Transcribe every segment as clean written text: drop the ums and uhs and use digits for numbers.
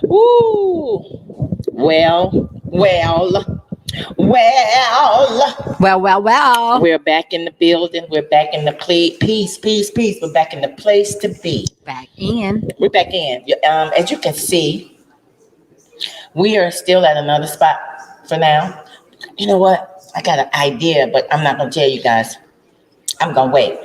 Woo! Well. Well. We're back in the building. We're back in the peace. We're back in the place to be. Back in. We're back in. As you can see, we are still at another spot for now. You know what? I got an idea, but I'm not going to tell you guys. I'm going to wait.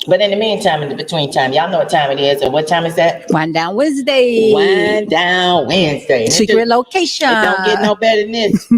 But in the meantime, in the between time, y'all know what time it is. And what time is that? Wind Down Wednesday. Wind Down Wednesday. Secret location. It don't get no better than this.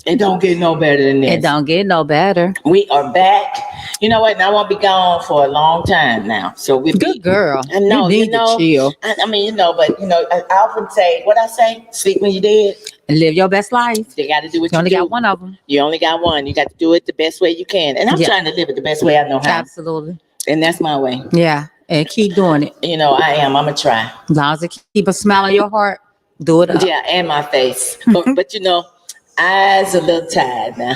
It don't get no better than this. It don't get no better. We are back. You know what? And I won't be gone for a long time now. So we good girl. I know. You need to chill. I mean, but I often say, what I say, sleep when you're dead. And live your best life. You got to do what you only do. got one of them. You only got one. You got to do it the best way you can. And I'm trying to live it the best way I know how. Absolutely. And that's my way. Yeah. And keep doing it. I am. I'm going to try. As long as it keep a smile on your heart, do it up. Yeah, and my face. but eyes a little tired now.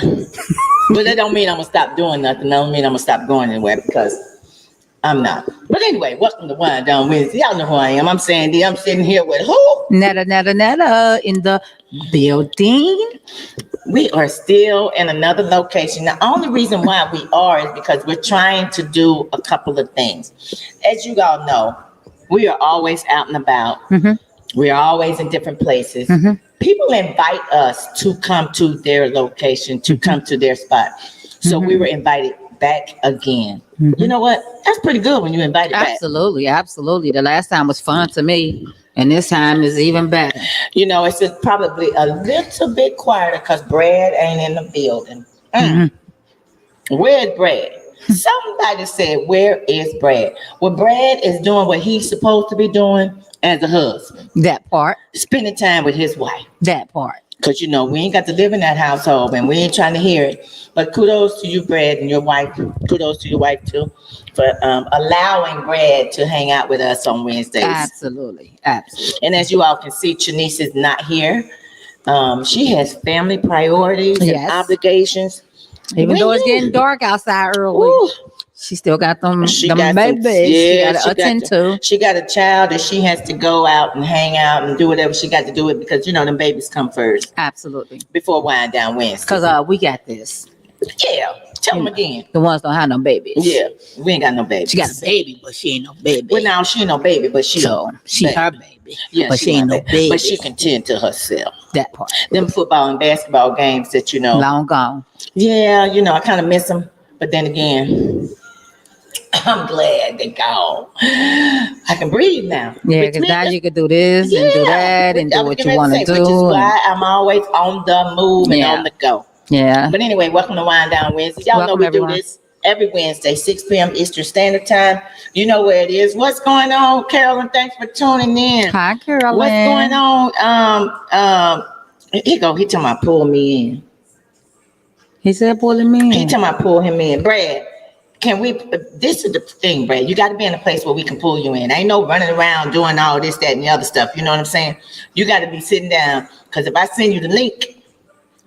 But that don't mean I'm going to stop doing nothing. That don't mean I'm going to stop going anywhere because I'm not. But anyway, welcome to Wind Down Wednesday. Y'all know who I am. I'm Sandy. I'm sitting here with who? Netta in the building. We are still in another location. The only reason why we are is because we're trying to do a couple of things. As you all know, we are always out and about. Mm-hmm. We are always in different places. Mm-hmm. People invite us to come to their location, to come to their spot. So we were invited back again. Mm-hmm. You know what? That's pretty good when you invite it back. Absolutely. The last time was fun to me. And this time is even better. It's just probably a little bit quieter because Brad ain't in the building. Mm-hmm. Where's Brad? Somebody said, where is Brad? Well, Brad is doing what he's supposed to be doing as a husband. That part. Spending time with his wife. That part. Because, we ain't got to live in that household and we ain't trying to hear it. But kudos to you, Brad, and your wife. Kudos to your wife, too, for allowing Brad to hang out with us on Wednesdays. Absolutely. And as you all can see, Chanice is not here. She has family priorities and obligations. Even though it's getting dark outside early. Ooh. She still got them babies. She got to attend to. She got a child that she has to go out and hang out and do whatever she got to do it because them babies come first. Absolutely. Before Wind Down Wednesday. Because we got this. Yeah. Tell them again. The ones don't have no babies. Yeah. We ain't got no babies. She got a baby, but she ain't no baby. Well, now she ain't no baby, but she her baby. Yeah, but she ain't no baby. But she can tend to herself. That part. Them football and basketball games that long gone. Yeah, I kind of miss them. But then again, I'm glad they're gone. I can breathe now. Yeah, because now you can do this and do that and do what you want to do. Which is why I'm always on the move and on the go. Yeah. But anyway, welcome to Wind Down Wednesday. Y'all know we do this every Wednesday, 6 p.m. Eastern Standard Time. You know where it is. What's going on, Carolyn? Thanks for tuning in. Hi, Carolyn. What's going on? Here you go. He talking about pull me in. He said pulling me in. He talking about pull him in. Brad, can we, this is the thing, Brad. You got to be in a place where we can pull you in. Ain't no running around doing all this, that, and the other stuff. You know what I'm saying? You got to be sitting down because if I send you the link,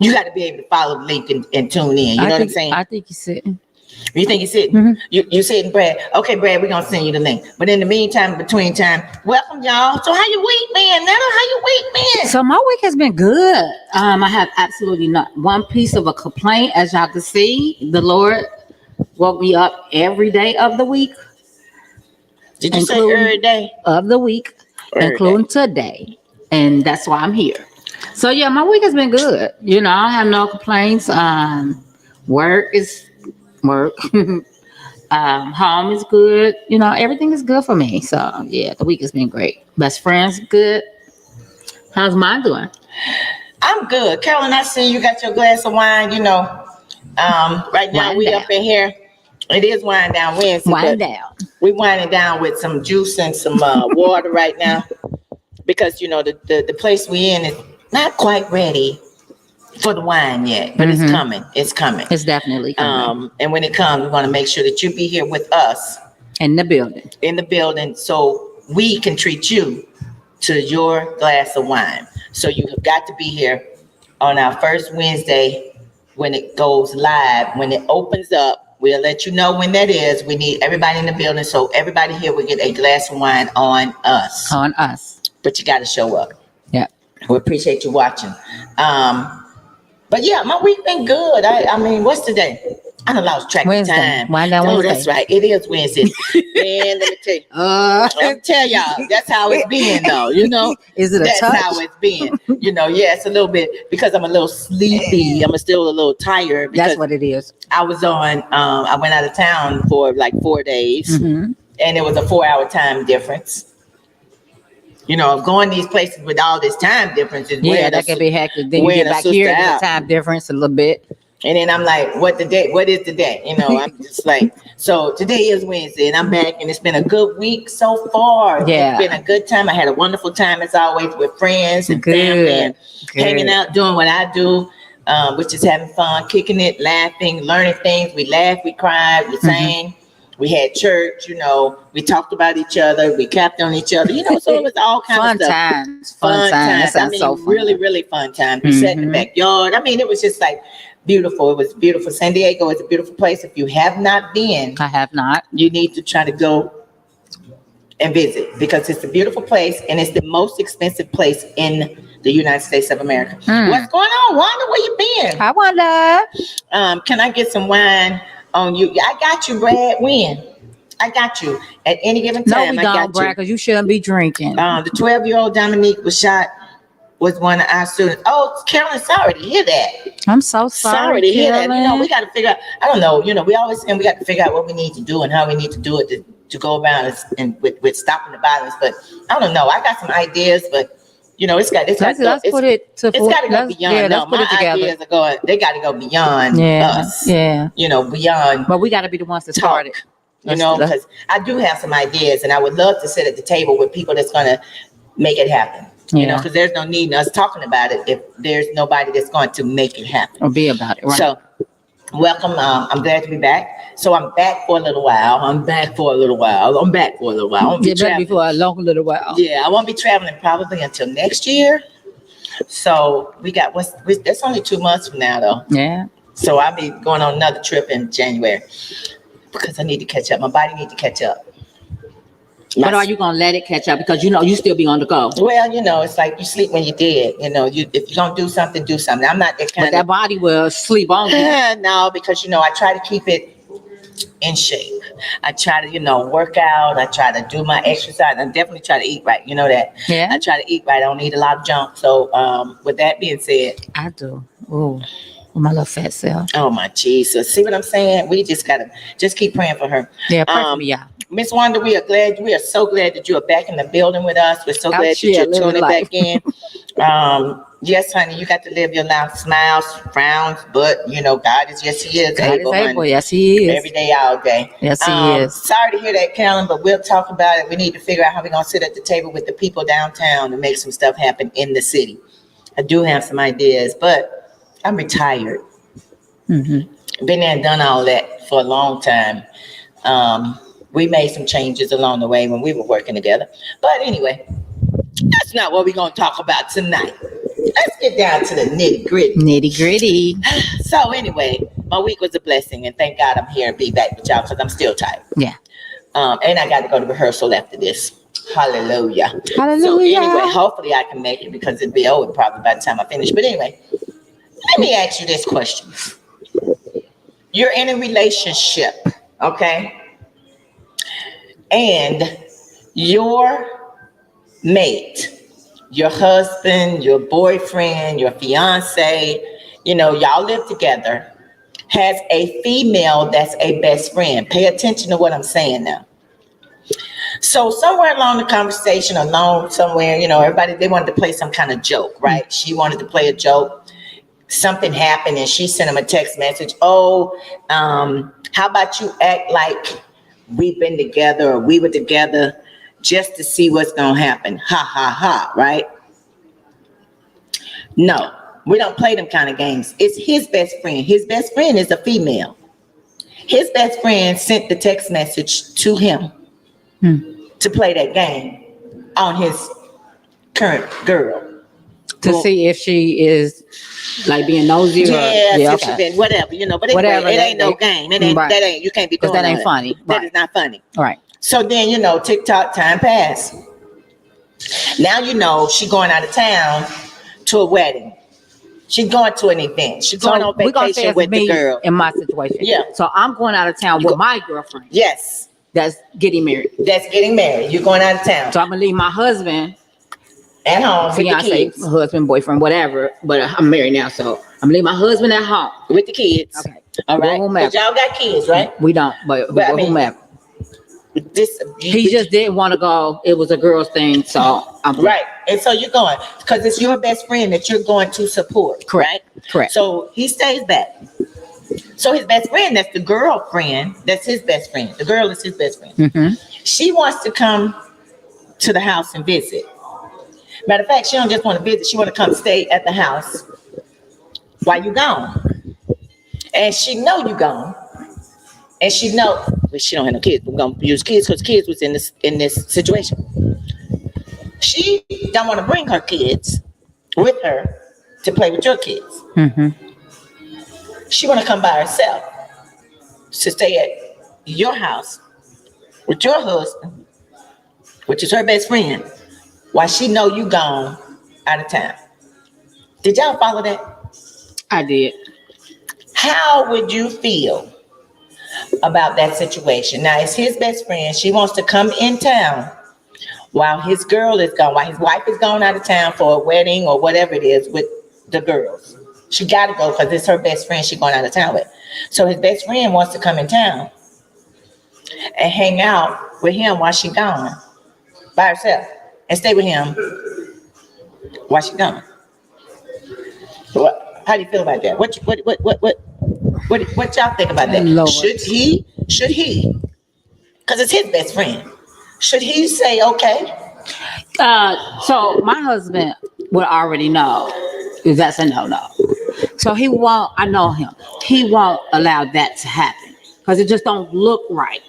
you got to be able to follow the link and tune in. You know what I'm saying? I think he's sitting. You think he's sitting? Mm-hmm. You sitting, Brad? Okay, Brad, we're going to send you the link. But in the meantime, between time, welcome, y'all. So how your week been? Netta, how your week been? So my week has been good. I have absolutely not one piece of a complaint. As y'all can see, the Lord woke me up every day of the week. Did you say every day? Of the week, including today. And that's why I'm here. So yeah, my week has been good. I don't have no complaints. Work is work. Home is good. Everything is good for me. So yeah, the week has been great. Best friends, good. How's mine doing? I'm good. Carolyn, I see you got your glass of wine. Right now we up in here. It is Wind Down Wednesday. Wind down. We winding down with some juice and some water right now because the place we in is not quite ready for the wine yet, but it's coming. It's coming. It's definitely coming. And when it comes, we're going to make sure that you be here with us in the building, so we can treat you to your glass of wine. So you have got to be here on our first Wednesday when it goes live. When it opens up, we'll let you know when that is. We need everybody in the building, so everybody here will get a glass of wine on us. but you got to show up. Yeah. We appreciate you watching. But yeah, my week been good. I mean, what's today? I done lost track Wednesday. of time. Wind down Oh, Wednesday. that's right. It is Wednesday. Man, let me tell you. I'll tell y'all, that's how it's been though, you know. Is it a That's touch? how it's been. You know, yeah, it's a little bit because I'm a little sleepy. I'm still a little tired because That's what it is. I was on I went out of town for like 4 days Mm-hmm. and it was a 4-hour time difference. You know, going these places with all this time difference is Yeah, wearing that a can be hectic. Then you wearing get a back sister here, there's out. a time difference a little bit. And then I'm like, what is the day? You know, I'm just like, so today is Wednesday and I'm back and it's been a good week so far. Yeah. It's been a good time. I had a wonderful time as always with friends and Good. family and Good. hanging out, doing what I do, which is having fun, kicking it, laughing, learning things. We laughed, we cried, we sang, we had church, you know, we talked about each other, we clapped on each other, you know, so it was all kind Fun of stuff. times. Fun times. That I sounds mean, so fun. really, really fun time. We sat in the Mhm. backyard. I mean, it was just like beautiful. It was beautiful. San Diego is a beautiful place. If you have not been, I have not. you need to try to go and visit because it's a beautiful place and it's the most expensive place in the United States of America. Mm. What's going on, Wanda? Where you been? I wonder. Can I get some wine on you? I got you, Brad. When? I got you. At any given No, time, we I don't, got Brad, you. because you shouldn't be drinking. The 12-year-old Dominique was shot. Was one of our students. Oh, Carolyn, sorry to hear that. I'm so sorry, to hear that. You know, Carolyn. we got to figure out. I don't know. You know, we always say we got to figure out what we need to do and how we need to do it to go about it and with stopping the violence. But I don't know. I got some ideas, but you know, it's got Let's put it to it's got to go beyond. Yeah, No, let's put my it together. ideas are going. They got to go beyond Yeah, us. yeah. You know, beyond But we got to be the ones to start it. you know, because I do have some ideas and I would love to sit at the table with people that's going to make it happen. You know, Yeah. because there's no need in us talking about it if there's nobody that's going to make it happen. Or be about it, right? So, welcome. I'm glad to be back. So I'm back for a little while. I won't be Yeah, better be traveling. for a long little while. Yeah, I won't be traveling probably until next year. So that's only 2 months from now though. Yeah. So I'll be going on another trip in January because I need to catch up. My body needs to catch up. But are you gonna let it catch up? Because you know you still be on the go. Well, you know, it's like you sleep when you're dead. You know, if you're gonna do something, do something. I'm not that But kind that of body will sleep on you. no, because you know, I try to keep it in shape. I try to, you know, work out. I try to do my exercise. I definitely try to eat right. You know that. Yeah. I try to eat right. I don't eat a lot of junk. So, with that being said, I do. Ooh, my little fat self. oh my Jesus, see what I'm saying? We just gotta keep praying for her. Yeah, pray for me, y'all. Miss Wanda, we are so glad that you are back in the building with us. We're so Out glad that here you're living tuning life. back in. Yes, honey, you got to live your life, smiles, frowns, but you know, God is, yes, he is God able, is able. honey. Yes, he is. Every day, all day. Yes, he is. Sorry to hear that, Carolyn, but we'll talk about it. We need to figure out how we're going to sit at the table with the people downtown and make some stuff happen in the city. I do have some ideas, but I'm retired. Mm-hmm. Been there and done all that for a long time. We made some changes along the way when we were working together. But anyway, that's not what we're going to talk about tonight. Let's get down to the nitty gritty. Nitty gritty. So anyway, my week was a blessing, and thank God I'm here and be back with y'all because I'm still tired. Yeah. And I got to go to rehearsal after this. Hallelujah. Hallelujah. So anyway, hopefully I can make it because it'll be over probably by the time I finish. But anyway, let me ask you this question. You're in a relationship, okay? And your mate, your husband, your boyfriend, your fiance, you know, y'all live together, has a female that's a best friend. Pay attention to what I'm saying now. So somewhere along the conversation, somewhere, you know, everybody, they wanted to play some kind of joke, right? She wanted to play a joke. Something happened and she sent him a text message. Oh, how about you act like we've been together or we were together just to see what's going to happen. Ha, ha, ha, right? No, we don't play them kind of games. It's his best friend. His best friend is a female. His best friend sent the text message to him to play that game on his current girl. To see if she is like being nosy or if she been whatever, you know, but anyway, Whatever, it ain't no game. It ain't right. that ain't you can't be doing because that ain't funny. That Right. is not funny. Right. So then, you know, TikTok time passed. Now you know she going out of town to a wedding. She's going to an event. She's going on we're gonna say vacation it's with the me girl. in my situation. Yeah. So I'm going out of town with my girlfriend Yes, that's getting married. that's getting married. You're going out of town. So I'm gonna leave my husband, At home with the fiance, kids. husband, boyfriend, whatever. But I'm married now, so I'm leaving my husband at home. With the kids. Okay. All right. Whomever. But y'all got kids, right? We don't, but But I mean, whomever. This He just didn't want to go. It was a girl's thing, so I'm right. And so you're going because it's your best friend that you're going to support. Correct. Correct. So he stays back. So his best friend, that's the girlfriend, that's his best friend. The girl is his best friend. Mm-hmm. She wants to come to the house and visit. Matter of fact, she don't just want to visit. She want to come stay at the house while you gone. And she know you gone. And she know, well, she don't have no kids. We're gonna use kids because kids was in this situation. She don't want to bring her kids with her to play with your kids. Mm-hmm. She want to come by herself to stay at your house with your husband, which is her best friend, while she know you gone out of town. Did y'all follow that? I did. How would you feel about that situation? Now, it's his best friend. She wants to come in town while his girl is gone, while his wife is gone out of town for a wedding or whatever it is with the girls. She got to go because it's her best friend she's going out of town with. So his best friend wants to come in town and hang out with him while she's gone by herself and stay with him while she's gone. How do you feel about that? What y'all think about that? Lord. Should he? Because it's his best friend. Should he say okay? So my husband would already know if that's a no. So he won't. I know him. He won't allow that to happen because it just don't look right.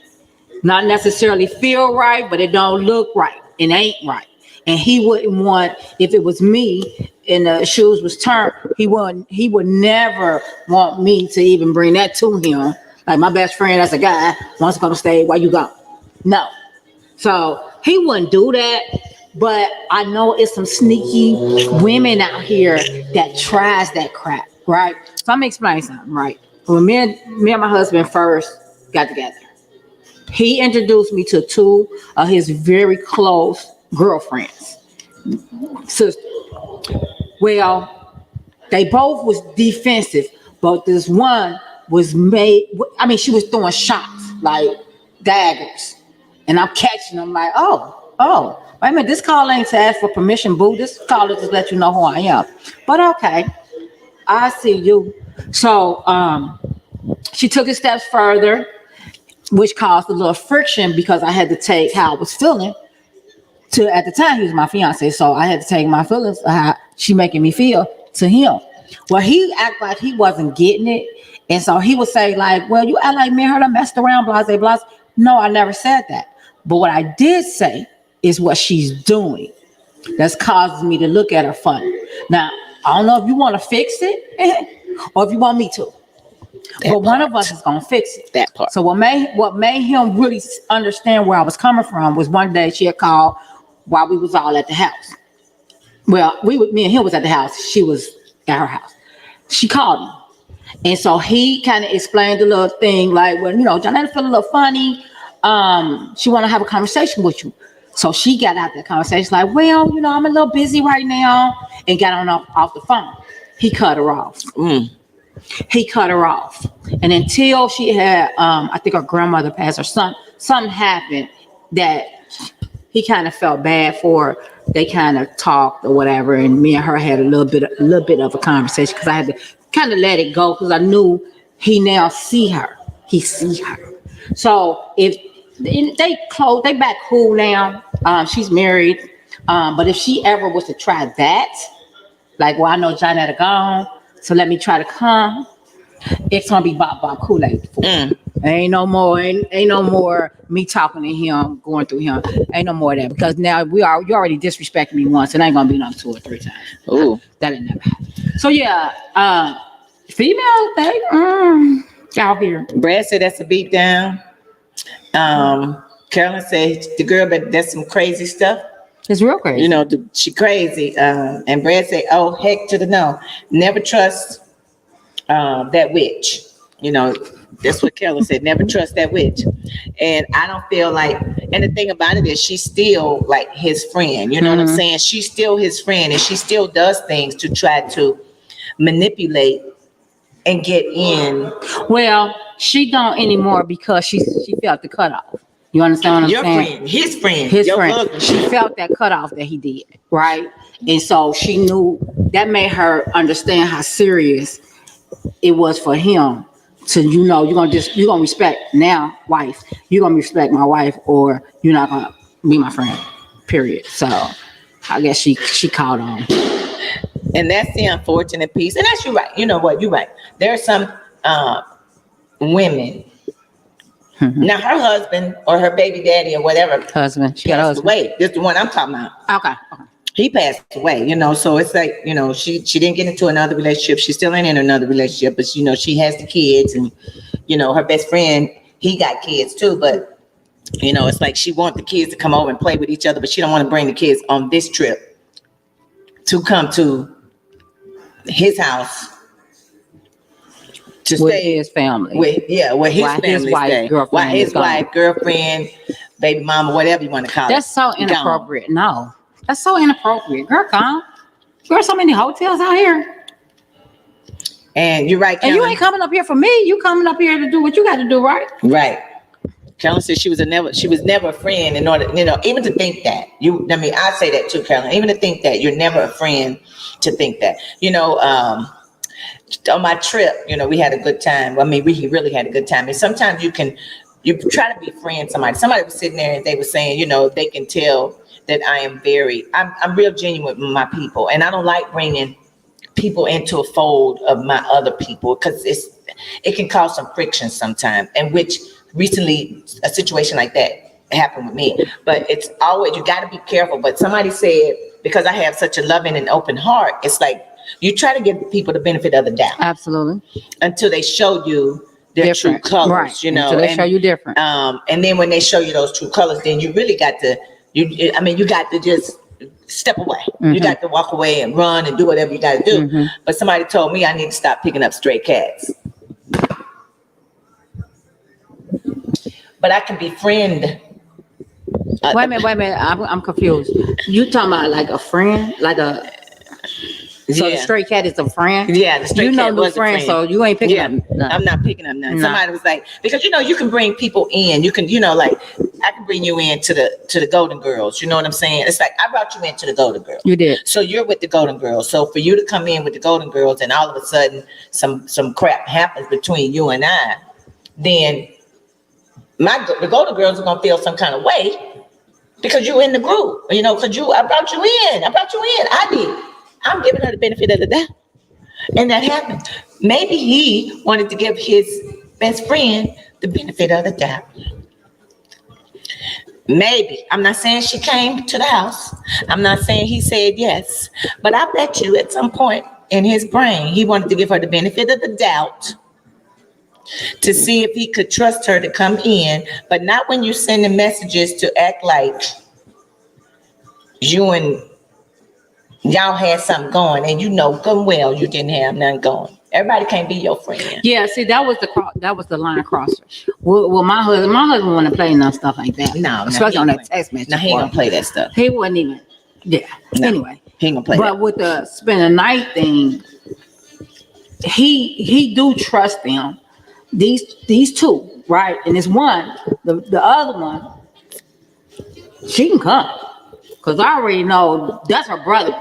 Not necessarily feel right, but it don't look right. It ain't right. And he wouldn't want, if it was me and the shoes was turned, he would never want me to even bring that to him. Like my best friend, that's a guy, wants to come stay while you gone. No. So he wouldn't do that. But I know it's some sneaky women out here that tries that crap, right? So I'm explaining something, right? When me and my husband first got together, he introduced me to two of his very close girlfriends. Sister. Well, they both was defensive, but this one was she was throwing shots like daggers, and I'm catching them like, oh, wait a minute, this call ain't to ask for permission, boo. This call is to let you know who I am. But okay, I see you. So she took it steps further, which caused a little friction because I had to take how I was feeling. At the time, he was my fiance, so I had to take my feelings, how she making me feel, to him. Well, he act like he wasn't getting it, and so he would say like, well, you act like me and her done messed around, blase, blase. No, I never said that. But what I did say is what she's doing that's causing me to look at her funny. Now, I don't know if you want to fix it or if you want me to. But one of us is gonna fix it. That part. So what made him really understand where I was coming from was one day she had called while we was all at the house. Well, me and him was at the house. She was at her house. She called him. And so he kind of explained the little thing like, well, Jonetta feel a little funny. She want to have a conversation with you. So she got out that conversation like, well, I'm a little busy right now, and got on off the phone. He cut her off. He cut her off. And until she had, I think her grandmother passed or something happened that he kind of felt bad for her. They kind of talked or whatever. And me and her had a little bit of a conversation because I had to kind of let it go because I knew he now see her. He see her. So if they back cool now, she's married. But if she ever was to try that, like, well, I know Jonetta gone, so let me try to come. It's gonna be Bob Kool-Aid. Ain't no more me talking to him, going through him. Ain't no more of that because now you already disrespected me once. It ain't gonna be no 2 or 3 times. Ooh, that ain't never happened. So yeah, female they out here. Brad said that's a beat down. Carolyn said the girl, but that's some crazy stuff. It's real crazy. You know, she crazy. And Brad say, "Oh, heck to the no. Never trust that witch." You know, that's what Keller said. Never trust that witch. And I don't feel like. And the thing about it is, she's still like his friend. You know what I'm saying? She's still his friend, and she still does things to try to manipulate and get in. Well, she don't anymore because she felt the cutoff. You understand what I'm Your saying? friend, his friend, His your friend. husband. She felt that cutoff that he did, right? And so she knew that made her understand how serious it was for him to, you know, you're gonna respect now, wife. You're gonna respect my wife, or you're not gonna be my friend. Period. So I guess she caught on. And that's the unfortunate piece. And that's you right. You know what? You're right. There are some women. Now her husband or her baby daddy or whatever Husband. She got a passed husband. away. This is the one I'm talking about. Okay. He passed away, you know, so it's like, you know, she didn't get into another relationship. She's still in another relationship, but you know, she has the kids, and you know, her best friend, he got kids too, but you know, it's like she wants the kids to come over and play with each other, but she don't want to bring the kids on this trip to come to his house to With stay his family. where his While his family wife, stay. girlfriend While his is gone. wife, girlfriend, baby mama, whatever you want to call it. That's so gone. inappropriate. No, that's so inappropriate. Girl, come. There's so many hotels out here. And you're right, And you Kellen. ain't coming up here for me. You coming up here to do what you got to do, right? Right. Carolyn said she was never a friend in order, you know, even to think that. I say that too, Carolyn. Even to think that you're never a friend, to think that. You know, on my trip, you know, we had a good time. I mean, we really had a good time. And sometimes you try to befriend somebody. Somebody was sitting there and they were saying, you know, they can tell that I'm real genuine with my people. And I don't like bringing people into a fold of my other people, because it can cause some friction sometimes. And which recently a situation like that happened with me. But it's always, you got to be careful. But somebody said, because I have such a loving and open heart, it's like you try to give people the benefit of the doubt Absolutely. until they show you their true Different. colors, Right. you know. Until they show you different. And then when they show you those true colors, then you really got to, you got to just step away. You got to walk away and run and do whatever you got to do. But somebody told me I need to stop picking up stray cats. But I can befriend. Wait a minute. I'm confused. You talking about like a friend, So the stray cat is a friend? Yeah, the stray cat. You know was new friends, so you ain't picking up nothing. I'm not picking up nothing. No. Somebody was like, because you know, you can bring people in. You can, you know, like I can bring you in to the Golden Girls. You know what I'm saying? It's like I brought you into the Golden Girls. You did. So you're with the Golden Girls. So for you to come in with the Golden Girls and all of a sudden some crap happens between you and I, then the Golden Girls are gonna feel some kind of way because you're in the group. You know, because I brought you in. I did. I'm giving her the benefit of the doubt. And that happened. Maybe he wanted to give his best friend the benefit of the doubt. Maybe. I'm not saying she came to the house. I'm not saying he said yes. But I bet you at some point in his brain, he wanted to give her the benefit of the doubt to see if he could trust her to come in, but not when you send the messages to act like you and y'all had something going, and you know good and well you didn't have nothing going. Everybody can't be your friend. Yeah, see, that was the line crosser. Well, my husband wouldn't play no stuff like that. No, especially on that text message. No, he ain't gonna play that stuff. He wouldn't even. Yeah. No, anyway, he ain't gonna play but that. with the spend the night thing, he do trust them. These two, right? And it's one. The other one, she can come. Cause I already know that's her brother.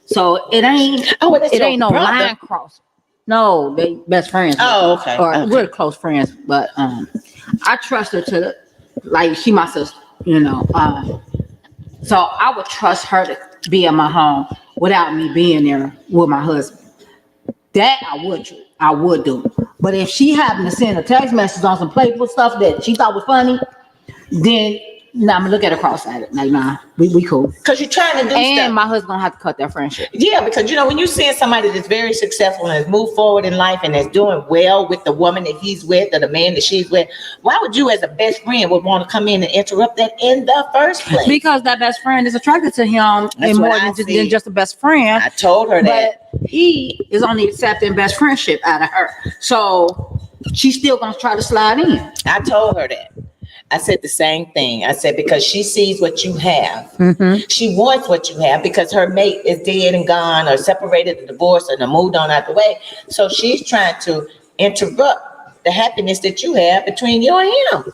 So it ain't. That's it your ain't no brother? line cross. No, they best friends. Oh, okay. Or Okay. we're close friends, but I trust her to, like, she my sister, you know. So I would trust her to be in my home without me being there with my husband. That I would do. But if she happened to send a text message on some playful stuff that she thought was funny, then nah, I'm gonna look at it cross-eyed. Like, nah, we cool. Because you're trying to do And stuff. my husband gonna have to cut that friendship. Yeah, because when you're seeing somebody that's very successful and has moved forward in life and is doing well with the woman that he's with or the man that she's with, why would you as a best friend would want to come in and interrupt that in the first place? Because that best friend is attracted to him That's and what more I than see. just a best friend. I told her that. But he is only accepting best friendship out of her. So she's still gonna try to slide in. I told her that. I said the same thing. I said, because she sees what you have. Mm-hmm. She wants what you have because her mate is dead and gone or separated or divorced or moved on out the way. So she's trying to interrupt the happiness that you have between you and him.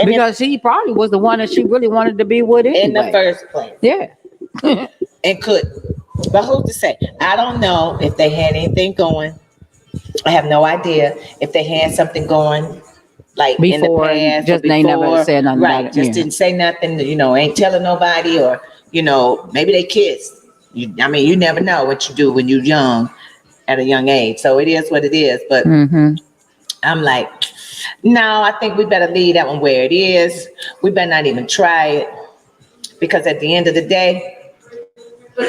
And Because he probably was the one that she really wanted to be with anyway. in the first place. Yeah. And couldn't. But who's to say? I don't know if they had anything going. I have no idea if they had something going like Before, in the past. just or they never before. said nothing Right. about it, Just yeah. didn't say nothing, ain't telling nobody, or, maybe they kissed. You never know what you do when you're young at a young age. So it is what it is. But Mm-hmm. I'm like, no, I think we better leave that one where it is. We better not even try it. Because at the end of the day, we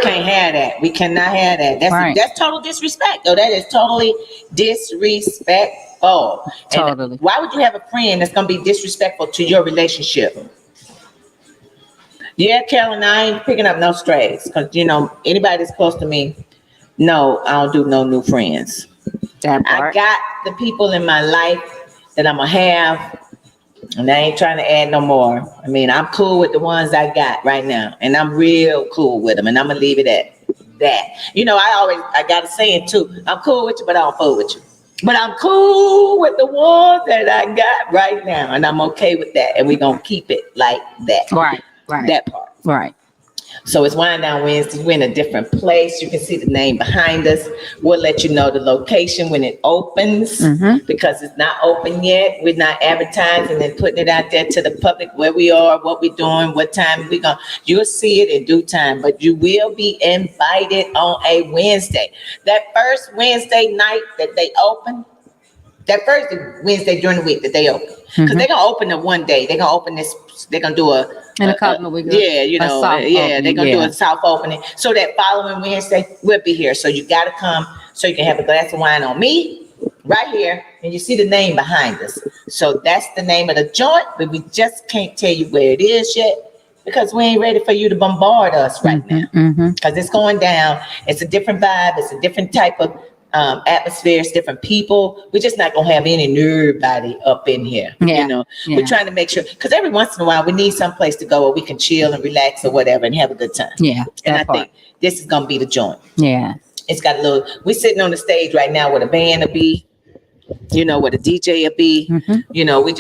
can't have that. We cannot have that. That's total disrespect. Though that is totally disrespectful. Totally. And why would you have a friend that's gonna be disrespectful to your relationship? Yeah, Carolyn, I ain't picking up no strays because anybody that's close to me, no, I don't do no new friends. That I part. got the people in my life that I'm gonna have. And I ain't trying to add no more. I'm cool with the ones I got right now. And I'm real cool with them. And I'm going to leave it at that. I got to say it too. I'm cool with you, but I don't fool with you. But I'm cool with the ones that I got right now. And I'm okay with that. And we're going to keep it like that. Right. That part. Right. So it's Wind Down Wednesday. We're in a different place. You can see the name behind us. We'll let you know the location when it opens because it's not open yet. We're not advertising and putting it out there to the public where we are, what we're doing, what time we're going. You'll see it in due time, but you will be invited on a Wednesday. That first Wednesday night that they open, that first Wednesday during the week that they open, because they're going to open it one day. They're going to open this, they're going to do In a couple of weeks. they're going to do yeah. a soft opening. So that following Wednesday, we'll be here. So you got to come so you can have a glass of wine on me right here. And you see the name behind us. So that's the name of the joint, but we just can't tell you where it is yet because we ain't ready for you to bombard us right now. Because it's going down. It's a different vibe. It's a different type of atmosphere. It's different people. We're just not going to have any nobody up in here. Yeah. We're trying to make sure, because every once in a while we need some place to go where we can chill and relax or whatever and have a good time. Yeah. And I think this is going to be the joint. Yeah. It's got we're sitting on the stage right now where the band will be, where the DJ will be,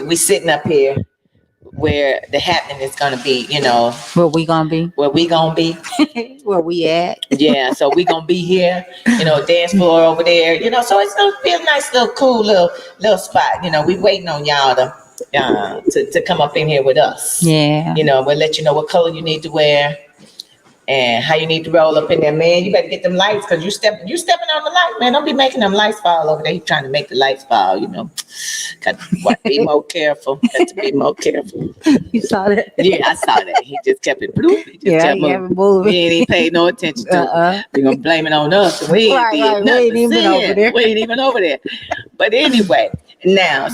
we sitting up here where the happening is going to be, Where we gonna be? where we going to be. Where we at? Yeah, so we gonna be here, dance floor over there, so it's gonna be a nice little cool little spot. We waiting on y'all to come up in here with us. Yeah. We'll let you know what color you need to wear and how you need to roll up in there, man. You better get them lights because you stepping on the light, man. Don't be making them lights fall over there. You trying to make the lights fall, Got to be more careful. Got to be more careful. You saw that? Yeah, I saw that. He just kept it bloop. He just kept moving. He ain't even paid no attention to it. We're gonna blame it on us. We ain't even over there. But anyway, now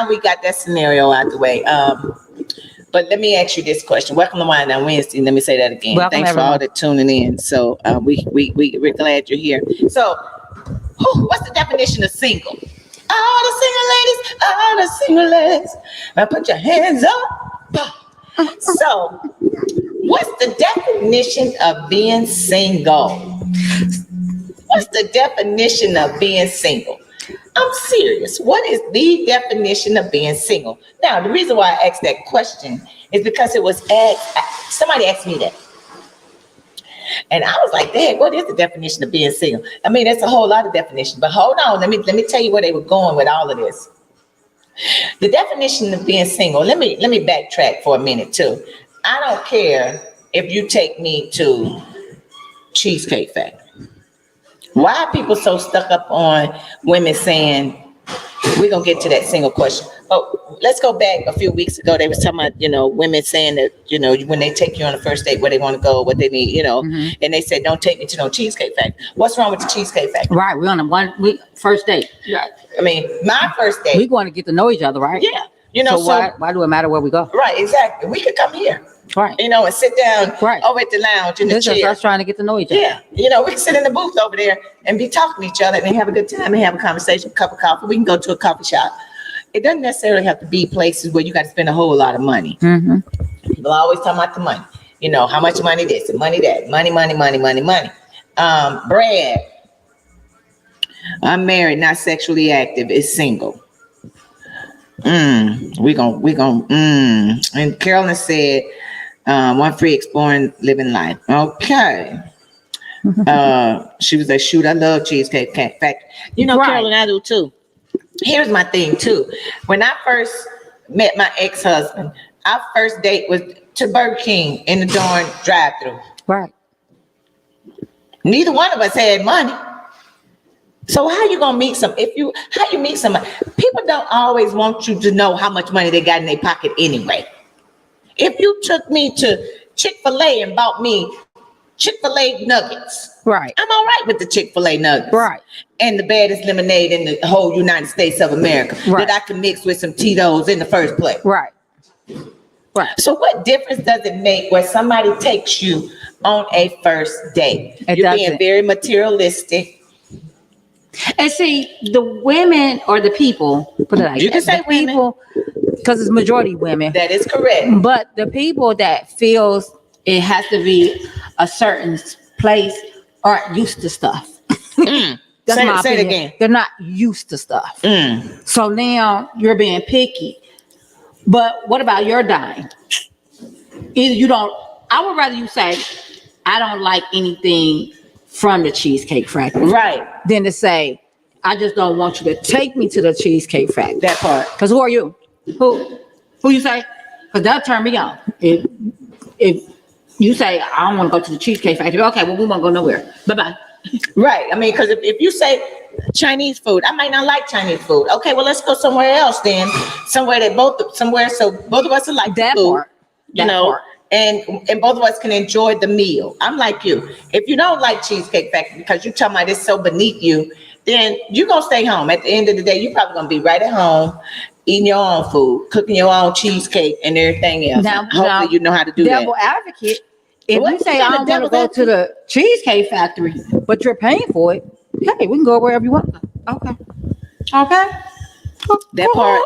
we got that scenario out the way. But let me ask you this question. Welcome to Wind Down Wednesday. Let me say that again. Welcome, Thanks everyone. for all that tuning in. So we're glad you're here. So what's the definition of single? All the single ladies. Now put your hands up. So what's the definition of being single? What's the definition of being single? I'm serious. What is the definition of being single? Now, the reason why I asked that question is because it was somebody asked me that. And I was like, Dad, what is the definition of being single? It's a whole lot of definitions, but hold on. Let me tell you where they were going with all of this. The definition of being single, let me backtrack for a minute too. I don't care if you take me to Cheesecake Factory. Why are people so stuck up on women saying We're gonna get to that single question. But let's go back a few weeks ago. They was talking about, women saying that, when they take you on a first date, where they want to go, what they need, and they said, don't take me to no Cheesecake Factory. What's wrong with the Cheesecake Factory? Right. We're on a 1 week first date. Right. I mean, my first date. We want to get to know each other, right? Yeah. So why do it matter where we go? Right, exactly. We could come here. Right. And sit down Right. over at the lounge in the This chair. is us trying to get to know each other. Yeah. We can sit in the booth over there and be talking to each other and have a good time and have a conversation, a cup of coffee. We can go to a coffee shop. It doesn't necessarily have to be places where you got to spend a whole lot of money. Mm-hmm. People always talk about the money. How much money this and money that. Money. Brad. I'm married, not sexually active, is single. We gon' And Carolyn said, one free exploring living life. Okay. She was like, shoot, I love Cheesecake Factory. Right. Carolyn, I do too. Here's my thing too. When I first met my ex-husband, our first date was to Burger King in the darn drive-thru. Right. Neither one of us had money. So how you gonna meet somebody? How you meet somebody? People don't always want you to know how much money they got in their pocket anyway. If you took me to Chick-fil-A and bought me Chick-fil-A nuggets, Right. I'm all right with the Chick-fil-A nuggets. Right. And the baddest lemonade in the whole United States of America Right. that I can mix with some Tito's in the first place. Right. Right. So what difference does it make where somebody takes you on a first date? It You're being doesn't. very materialistic. And see, the women or the people, put it like You that, can say the women. people, because it's majority women, That is correct. but the people that feels it has to be a certain place aren't used to stuff. That's Say- my say it opinion. again. They're not used to stuff. So now you're being picky. But what about your dime? Either you don't, I would rather you say, I don't like anything from the Cheesecake Factory, Right. than to say, I just don't want you to take me to the Cheesecake Factory. That part. Because who are you? Who you say? Because that'll turn me on. If you say, I don't want to go to the Cheesecake Factory, okay, well, we won't go nowhere. Bye-bye. Right. I mean, because if you say Chinese food, I might not like Chinese food. Okay, well, let's go somewhere else then. Somewhere so both of us are like That the food, part. That part. and both of us can enjoy the meal. I'm like you. If you don't like Cheesecake Factory because you're talking about it's so beneath you, then you're going to stay home. At the end of the day, you're probably going to be right at home, eating your own food, cooking your own cheesecake and everything else. Hopefully you know how to do that. Devil advocate. If What? you say, You I got a don't want to devil go to the Cheesecake Factory, but you're paying for it, hey, we can go wherever you want. Okay. That part.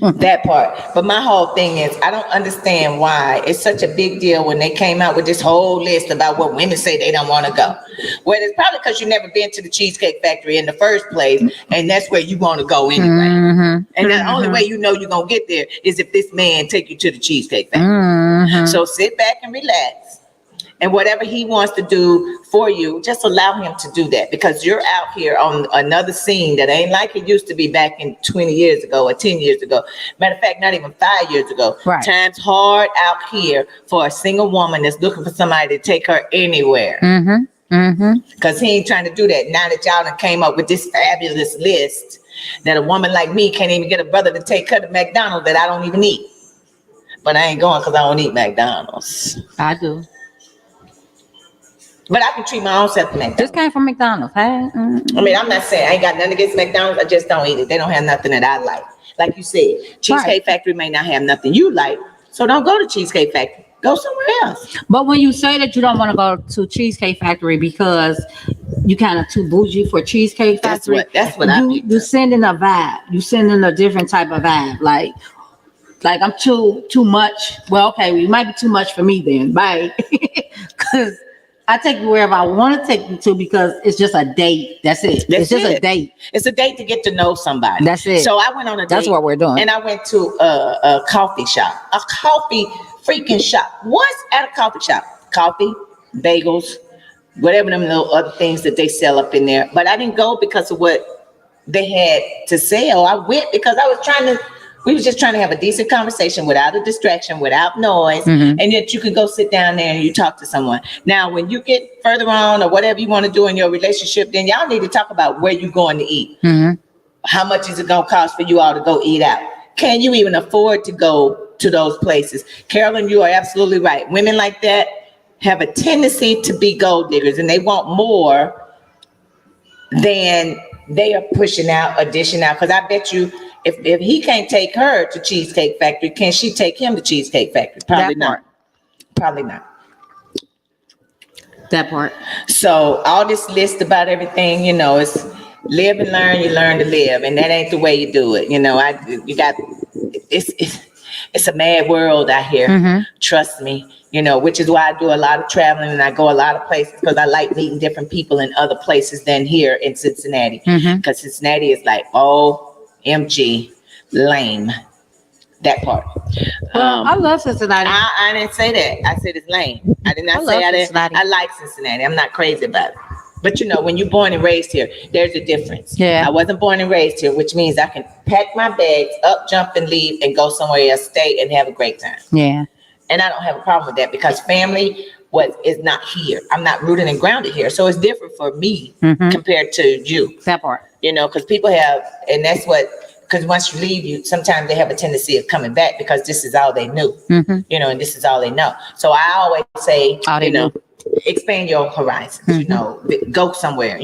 That part. But my whole thing is, I don't understand why it's such a big deal when they came out with this whole list about what women say they don't want to go. Well, it's probably because you've never been to the Cheesecake Factory in the first place, and that's where you want to go anyway. And the only way you know you're going to get there is if this man take you to the Cheesecake Factory. So sit back and relax. And whatever he wants to do for you, just allow him to do that, because you're out here on another scene that ain't like it used to be back in 20 years ago or 10 years ago. Matter of fact, not even 5 years ago. Right. Time's hard out here for a single woman that's looking for somebody to take her anywhere. Because he ain't trying to do that. Now that y'all done came up with this fabulous list that a woman like me can't even get a brother to take her to McDonald's that I don't even eat. But I ain't going because I don't eat McDonald's. I do. But I can treat my own self to McDonald's. Just came from McDonald's. Hey? I mean, I'm not saying I ain't got nothing against McDonald's. I just don't eat it. They don't have nothing that I like. Like you said, Cheesecake Factory may not have nothing you like. So don't go to Cheesecake Factory. Go somewhere else. But when you say that you don't want to go to Cheesecake Factory because you kind of too bougie for Cheesecake Factory, That's what I think. you sending a vibe. You sending a different type of vibe. Like I'm too much. Well, okay, you might be too much for me then. Bye. Because I take you wherever I want to take you to, because it's just a date. That's it. It's just a date. It's a date to get to know somebody. That's it. So I went on a date. That's what we're doing. And I went to a coffee shop. A coffee freaking shop. What's at a coffee shop? Coffee, bagels, whatever them little other things that they sell up in there. But I didn't go because of what they had to sell. I went because we was just trying to have a decent conversation without a distraction, without noise, and that you can go sit down there and you talk to someone. Now, when you get further on or whatever you want to do in your relationship, then y'all need to talk about where you're going to eat. How much is it gonna cost for you all to go eat out? Can you even afford to go to those places? Carolyn, you are absolutely right. Women like that have a tendency to be gold diggers, and they want more than they are pushing out or dishing out. Because I bet you, if he can't take her to Cheesecake Factory, can she take him to Cheesecake Factory? Probably That not. part. Probably not. That part. So all this list about everything, it's live and learn. You learn to live, and that ain't the way you do it. It's a mad world out here. Mhm. Trust me. Which is why I do a lot of traveling and I go a lot of places, because I like meeting different people in other places than here in Cincinnati. Mhm. Because Cincinnati is like, OMG, lame. That part. Well, I love Cincinnati. I didn't say that. I said it's lame. I did not I say love I didn't. Cincinnati. I like Cincinnati. I'm not crazy about it. But when you're born and raised here, there's a difference. Yeah. I wasn't born and raised here, which means I can pack my bags up, jump, and leave and go somewhere else, stay and have a great time. Yeah. And I don't have a problem with that because family is not here. I'm not rooted and grounded here. So it's different for me compared to you, That part. because people have, and that's because once you leave, sometimes they have a tendency of coming back because this is all they knew, Mhm. and this is all they know. So I always say, All they knew. expand your horizons, go somewhere,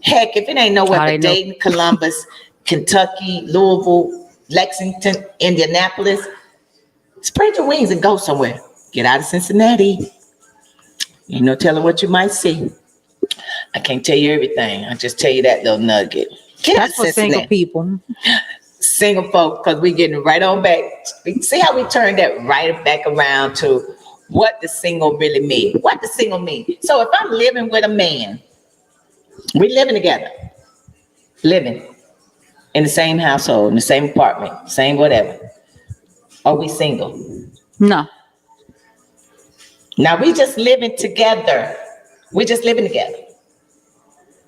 heck, if it ain't nowhere All they but know. Dayton, Columbus, Kentucky, Louisville, Lexington, Indianapolis, spread your wings and go somewhere. Get out of Cincinnati. Ain't no telling what you might see. I can't tell you everything. I just tell you that little nugget. Get out That's of for single Cincinnati. people. Single folk, because we getting right on back. See how we turned that right back around to what the single really mean. What the single mean. So if I'm living with a man, we living together, living in the same household, in the same apartment, same whatever. Are we single? No. Now we just living together. We just living together.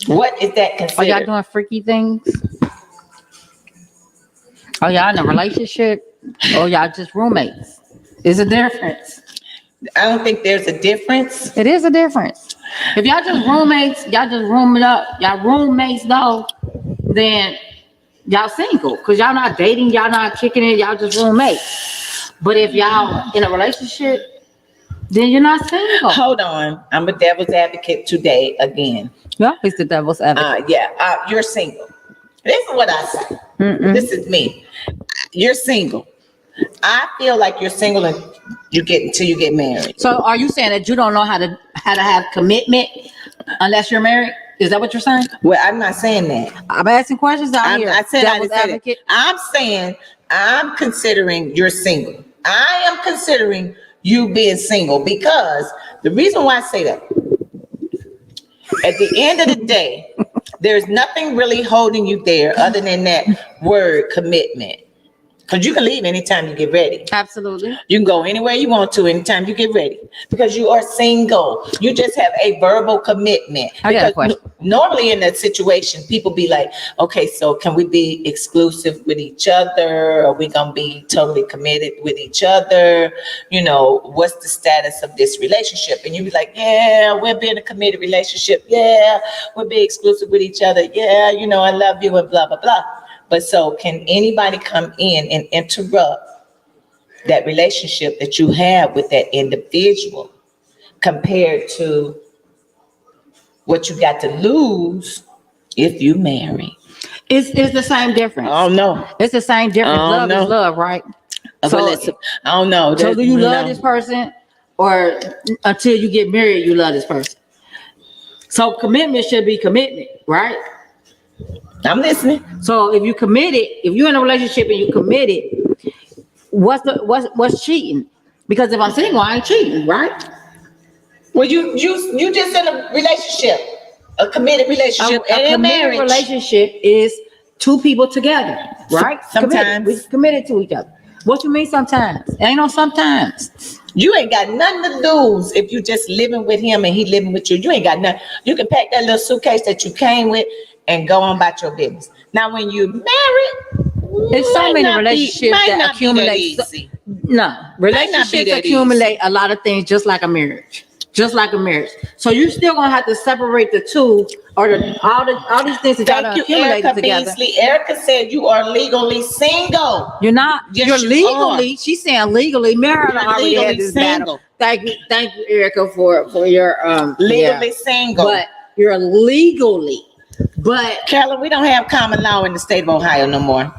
What is that Are considered? y'all doing freaky things? Are y'all in a relationship? Or y'all just roommates? Is a difference. I don't think there's a difference. It is a difference. If y'all just roommates, y'all just room it up, y'all roommates though, then y'all single. Cause y'all not dating, y'all not kicking it, y'all just roommates. But if y'all in a relationship, then you're not single. Hold on. I'm a devil's advocate today again. Yeah, he's the devil's advocate. You're single. This is what I say. Mm-mm. This is me. You're single. I feel like you're single until you get married. So are you saying that you don't know how to have commitment unless you're married? Is that what you're saying? Well, I'm not saying that. I'm asking questions out here. I said I Devil's didn't say that. advocate. I'm saying I'm considering you're single. I am considering you being single because the reason why I say that, at the end of the day, there's nothing really holding you there other than that word commitment. Because you can leave anytime you get ready. Absolutely. You can go anywhere you want to anytime you get ready. Because you are single. You just have a verbal commitment. I got a Because question. normally in that situation, people be like, okay, so can we be exclusive with each other? Are we going to be totally committed with each other? What's the status of this relationship? And you be like, yeah, we'll be in a committed relationship. Yeah, we'll be exclusive with each other. Yeah, I love you and blah, blah, blah. But so can anybody come in and interrupt that relationship that you have with that individual compared to what you got to lose if you marry? It's the same difference. Oh, no. It's the same difference. Oh, Love no. is love, right? I don't know. So do you love this person, or until you get married, you love this person? So commitment should be commitment, right? I'm listening. So if you committed, if you're in a relationship and you committed, what's cheating? Because if I'm single, I ain't cheating, right? Well, you just in a relationship, a committed relationship, A and in committed marriage. relationship is two people together, right? Sometimes. We're committed to each other. What you mean sometimes? Ain't no sometimes. You ain't got nothing to lose if you just living with him and he living with you. You ain't got nothing. You can pack that little suitcase that you came with and go on about your business. Now, when you married, There's so many relationships that accumulate. easy. No, relationships that accumulate a lot of things, just like a marriage. just like a marriage. So you're still gonna have to separate the two, or all these things that y'all Thank you, accumulated Erica together. Beasley. Erica said you are legally single. You're not. Yes, you're you legally. She's saying legally. Mary You're already had legally this single. battle. Thank you, Erica, for your Legally yeah. single. But you're legally. But Carolyn, we don't have common law in the state of Ohio no more.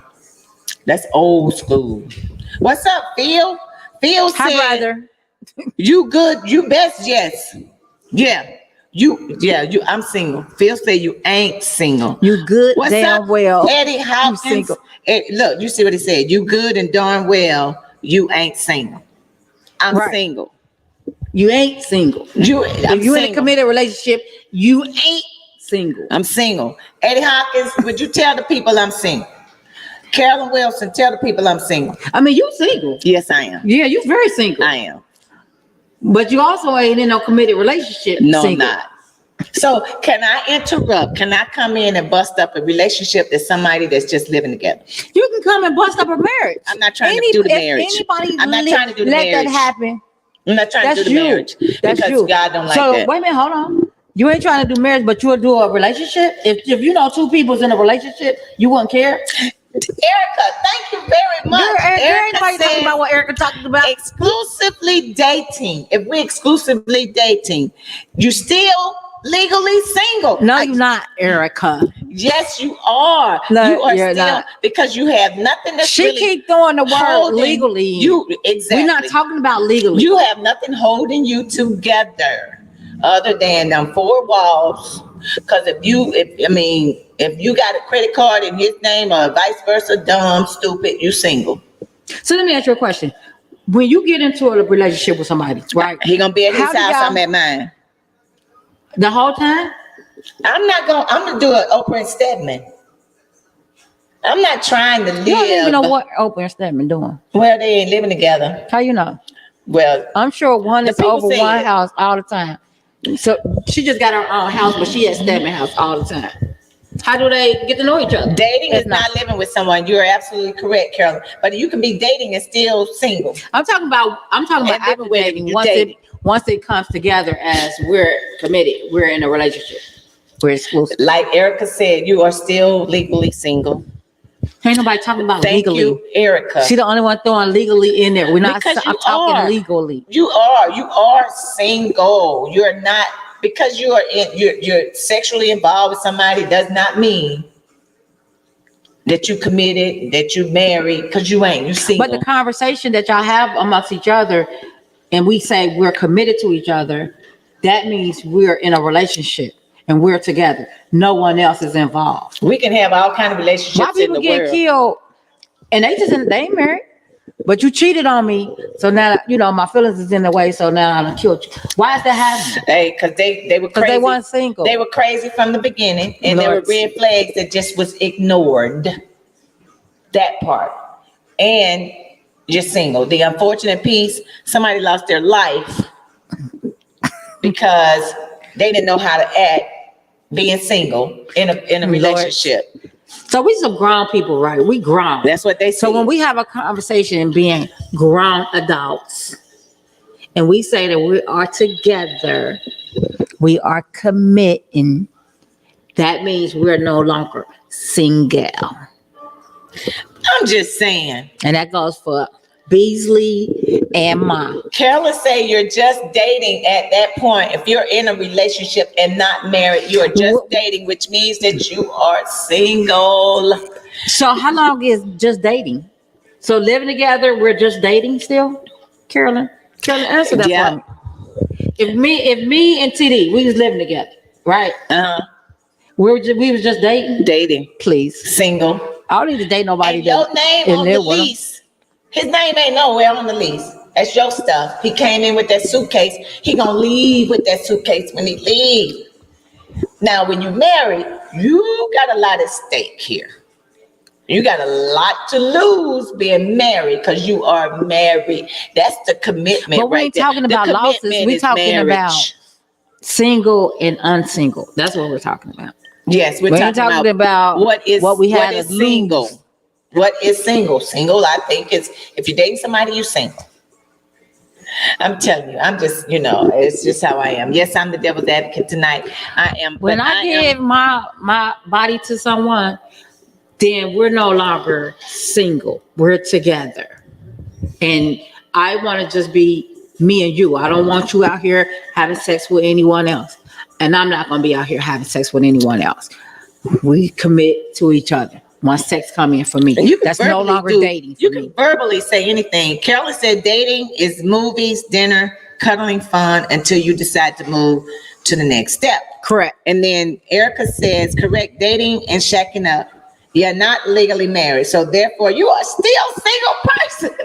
That's old school. What's up, Phil? Phil hi, said, brother. you good, you best, yes. Yeah. You, I'm single. Phil said you ain't single. You good What's damn up, well. Eddie Hopkins? single. Look, you see what he said. You good and darn well, you ain't single. I'm Right. single. You ain't single. I'm If you in a single. committed relationship, you ain't single. I'm single. Eddie Hopkins, would you tell the people I'm single? Carolyn Wilson, tell the people I'm single. I mean, you single. Yes, I am. Yeah, you very single. I am. But you also ain't in no committed relationship. No, single. I'm not. So can I interrupt? Can I come in and bust up a relationship that's somebody that's just living together? You can come and bust up a marriage. I'm not trying to do the marriage. Anybody I'm not trying to do the let marriage. that happen. I'm not trying That's to do the you. marriage That's because you. God don't like so that. wait a minute, hold on. You ain't trying to do marriage, but you'll do a relationship. If you know two people's in a relationship, you wouldn't care. Erica, thank you very much. Everybody talking said about what Erica talking about. exclusively dating. If we're exclusively dating, you still legally single. No, you're not, Erica. Yes, you are. No, you are you're still not. because you have nothing that's She really keep throwing the word holding legally. You exactly. We're not talking about legally. You have nothing holding you together other than them four walls. Because if you got a credit card in his name or vice versa, dumb, stupid, you single. So let me ask you a question. When you get into a relationship with somebody, right? He gonna be at his How do house. y'all- I'm at mine. The whole time? I'm gonna do an Oprah and Stedman. I'm not trying to live. You don't even know what Oprah and Stedman doing. Well, they ain't living together. How you know? Well, I'm sure one The is people over say one it. house all the time. So she just got her own house, but she at Stedman house all the time. How do they get to know each other? dating It's is not living with someone. You're absolutely correct, Carolyn. But you can be dating and still single. I'm talking about And after living with dating. you Once dating. it comes together as we're committed, we're in a relationship. We're exclusive. Like Erica said, you are still legally single. Ain't nobody talking about Thank legally. you, Erica. She the only one throwing legally in there. We're not Because you talking are. legally. You are single. You're not because you're sexually involved with somebody does not mean that you committed, that you married, because you ain't. You single. But the conversation that y'all have amongst each other, and we say we're committed to each other, that means we're in a relationship and we're together. No one else is involved. We can have all kind of My relationships in people the get world. killed, and they ain't married. But you cheated on me, so now my feelings is in the way. So now I done killed you. Why is that happening? Hey, because they were Because crazy. they weren't single. They were crazy from the beginning, and there were Lord. red flags that just was ignored. That part, and you're single. The unfortunate piece: somebody lost their life because they didn't know how to act being single in a Lord. relationship. So we some grown people, right? We grown. That's what they So say. when we have a conversation being grown adults and we say that we are together, we are committing, that means we're no longer single. I'm just saying. And that goes for Beasley and Ma. Carolyn say you're just dating at that point. If you're in a relationship and not married, you're just dating, which means that you are single. So how long is just dating? So living together, we're just dating still? Carolyn, answer that Yeah. for me. If me and TD, we was living together, right? Uh-huh. We was just dating. Dating. Please, Single. I don't need to date nobody. And your name on the lease. His name ain't nowhere on the lease. That's your stuff. He came in with that suitcase. He gonna leave with that suitcase when he leave. Now, when you marry, you got a lot at stake here. You got a lot to lose being married because you are married. That's the commitment. But we ain't talking about losses. We talking about single and unsingle. That's what we're talking about. Yes, we're We ain't talking about what we had to single. lose. What is single? Single, I think, is if you're dating somebody, you're single. I'm telling you, I'm just, it's just how I am. Yes, I'm the devil's advocate tonight. I am. When but I give my body to someone, then we're no longer single. We're together. And I want to just be me and you. I don't want you out here having sex with anyone else. And I'm not going to be out here having sex with anyone else. We commit to each other. Once sex come in for me, that's no longer dating for you me. can verbally say anything. Carolyn said dating is movies, dinner, cuddling, fun until you decide to move to the next step. Correct. And then Erica says, correct, dating and shacking up. You're not legally married, so therefore you are still a single person.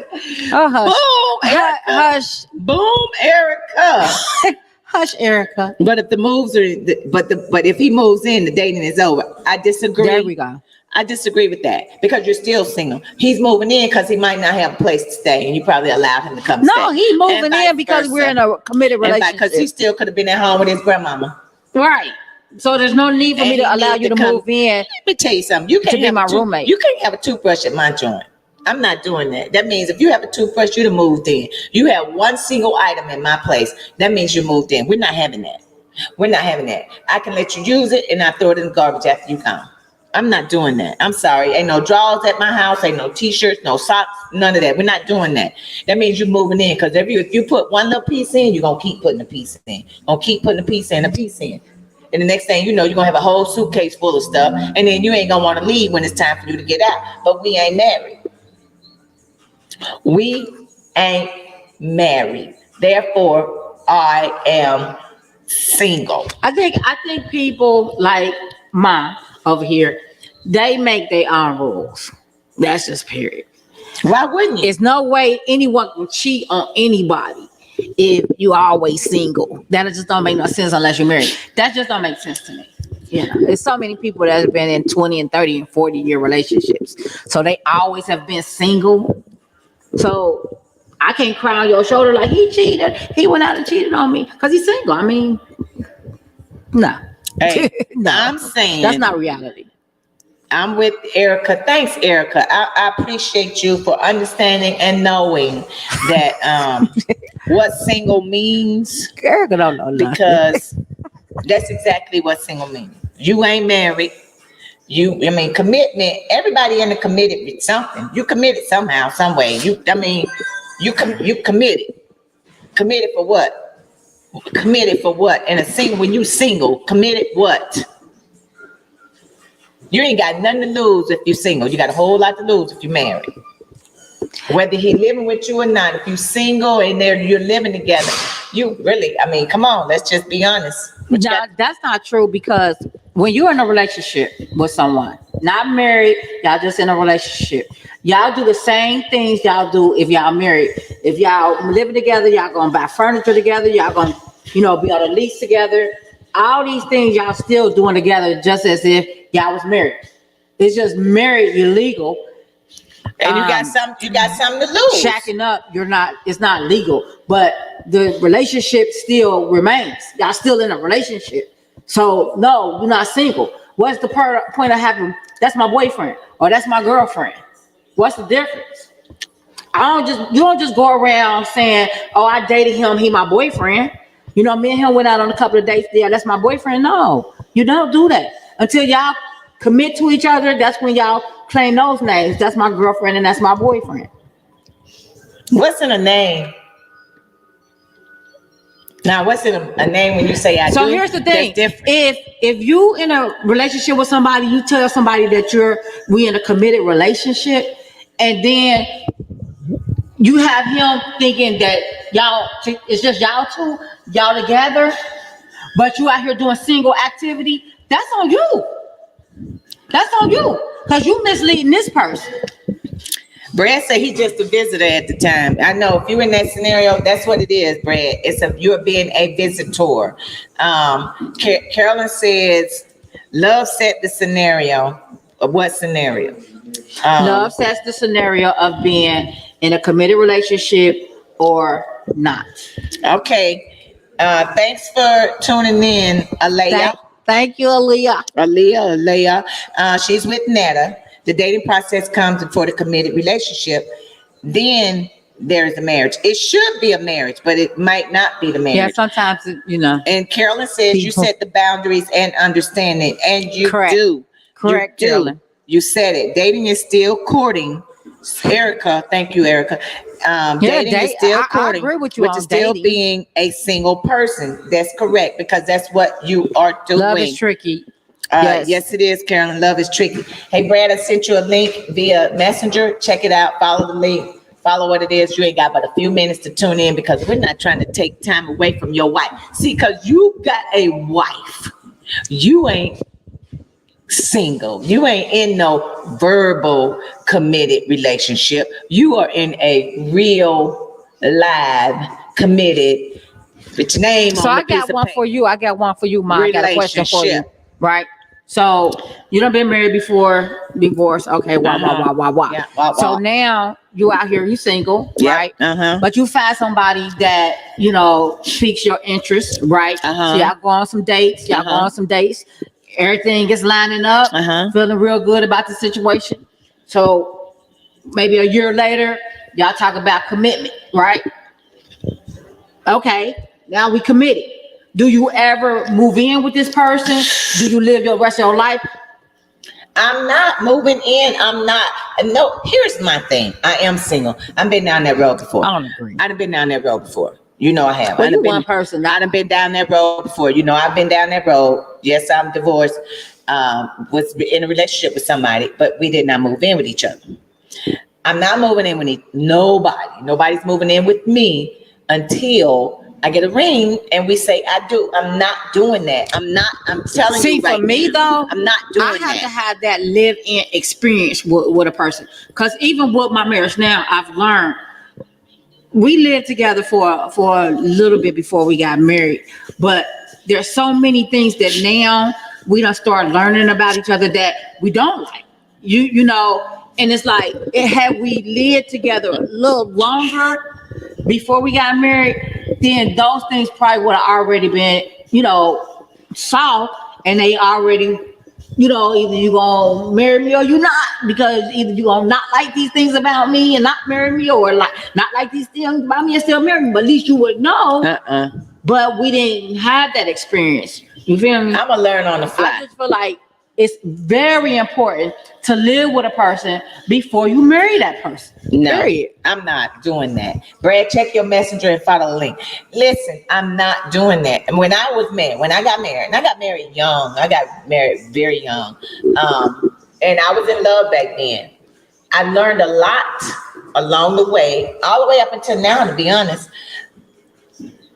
Oh, hush. Boom, Erica. Hush. Boom, Erica. Hush, Erica. But if the moves are, but if he moves in, the dating is over. I disagree. There we go. I disagree with that because you're still single. He's moving in because he might not have a place to stay, and you probably allowed him to come. No, stay. he's moving in because we're in a committed relationship. Because he still could have been at home with his grandmama. Right. So there's no need for me to allow you to move in. Let me tell you something. You can't be my roommate. You can't have a toothbrush at my joint. I'm not doing that. That means if you have a toothbrush, you'd have moved in. You have one single item in my place. That means you moved in. We're not having that. We're not having that. I can let you use it and I throw it in the garbage after you come. I'm not doing that. I'm sorry. Ain't no drawers at my house. Ain't no t-shirts, no socks, none of that. We're not doing that. That means you're moving in. Because if you put one little piece in, you're going to keep putting a piece in. Going to keep putting a piece in, a piece in. And the next thing you know, you're going to have a whole suitcase full of stuff. And then you ain't going to want to leave when it's time for you to get out. But we ain't married. We ain't married. Therefore, I am single. I think people like mine over here, they make their own rules. That's just period. Why wouldn't you? There's no way anyone can cheat on anybody if you always single. That just don't make no sense unless you're married. That just don't make sense to me. There's so many people that have been in 20 and 30 and 40 year relationships. So they always have been single. So I can't cry on your shoulder like he cheated. He went out and cheated on me because he's single. I mean, no. Hey, no. I'm saying that's not reality. I'm with Erica. Thanks, Erica. I appreciate you for understanding and knowing that what single means. Erica don't know nothing. Because that's exactly what single means. You ain't married. Commitment. Everybody in the committed with something. You committed somehow, some way. You committed. Committed for what? Committed for what? When you single, committed what? You ain't got nothing to lose if you're single. You got a whole lot to lose if you're married. Whether he living with you or not, if you're single and you're living together, you really, come on, let's just be honest. No, that's not true because when you're in a relationship with someone, not married, y'all just in a relationship, y'all do the same things y'all do if y'all married. If y'all living together, y'all gonna buy furniture together, y'all gonna, be on a lease together. All these things y'all still doing together just as if y'all was married. It's just married, you're legal. And you got something to lose. Shacking up, it's not legal, but the relationship still remains. Y'all still in a relationship. So no, you're not single. What's the point of having, that's my boyfriend or that's my girlfriend? What's the difference? You don't just go around saying, oh, I dated him, he my boyfriend. Me and him went out on a couple of dates. Yeah, that's my boyfriend. No, you don't do that until y'all commit to each other. That's when y'all claim those names. That's my girlfriend and that's my boyfriend. What's in a name? Now, what's in a name when you say I do? So here's the thing. If you in a relationship with somebody, you tell somebody that we in a committed relationship, and then you have him thinking that it's just y'all two, y'all together, but you out here doing single activity, that's on you. That's on you. Because you misleading this person. Brad said he's just a visitor at the time. I know if you're in that scenario, that's what it is, Brad. You're being a visitor. Carolyn says, love set the scenario. What scenario? Love sets the scenario of being in a committed relationship or not. Okay. Thanks for tuning in, Alea. Thank you, Alea. Alea. She's with Netta. The dating process comes before the committed relationship. Then there's a marriage. It should be a marriage, but it might not be the Yeah, marriage. sometimes, you know. And Carolyn says you People. set the boundaries and understanding, and you Correct. do. Correct, You do. Carolyn. You said it. Dating is still courting. Erica, thank you, Erica. Dating is still I courting, agree with you which on is still dating. being a single person. That's correct, because that's what you are doing. Love is tricky. Yes, it is, Carolyn. Love is tricky. Hey, Brad, I sent you a link via Messenger. Check it out. Follow the link. Follow what it is. You ain't got but a few minutes to tune in, because we're not trying to take time away from your wife. See, because you got a wife. You ain't single. You ain't in no verbal committed relationship. You are in a real live committed with your name So on I the piece got of one paper. for you. I got one for you, Ma. I got a question for you. Relationship. Right. So you done been married before, divorced. Okay. Wah. Yeah, wah, So wah. now you out here, you single, Yep. right? Uh-huh. But you find somebody that, you know, piques your interest, right? Uh-huh. So y'all go on some dates. Y'all go Uh-huh. on some dates. Everything is lining up. Uh-huh. Feeling real good about the situation. So maybe a year later, y'all talk about commitment, right? Okay, now we committed. Do you ever move in with this person? Do you live your rest of your life? I'm not moving in. I'm not. No, here's my thing. I am single. I've been down that road before. I don't agree. I've been down that road before. You know I have. Well, I done you been, one person. I done been down that road before. You know, I've been down that road. Yes, I'm divorced. Was in a relationship with somebody, but we did not move in with each other. I'm not moving in with nobody. Nobody's moving in with me until I get a ring and we say I do. I'm not doing that. I'm telling See, you right for me now, though, I'm not doing I have that. to have that live-in experience with a person. Because even with my marriage now, I've learned we lived together for a little bit before we got married. But there's so many things that now we done start learning about each other that we don't like. You know, and it's like, had we lived together a little longer before we got married, then those things probably would have already been, you know, solved, and they already, you know, either you gonna marry me or you not, because either you gonna not like these things about me and not marry me, or like not like these things about me and still marry me. But at least you would know. But we didn't have that experience. You feel me? I'm gonna learn on the fly. I just feel like it's very important to live with a person before you marry that person. No, Period. I'm not doing that. Brad, check your messenger and follow the link. Listen, I'm not doing that. And when I got married, and I got married young, I got married very young. And I was in love back then. I learned a lot along the way, all the way up until now, to be honest.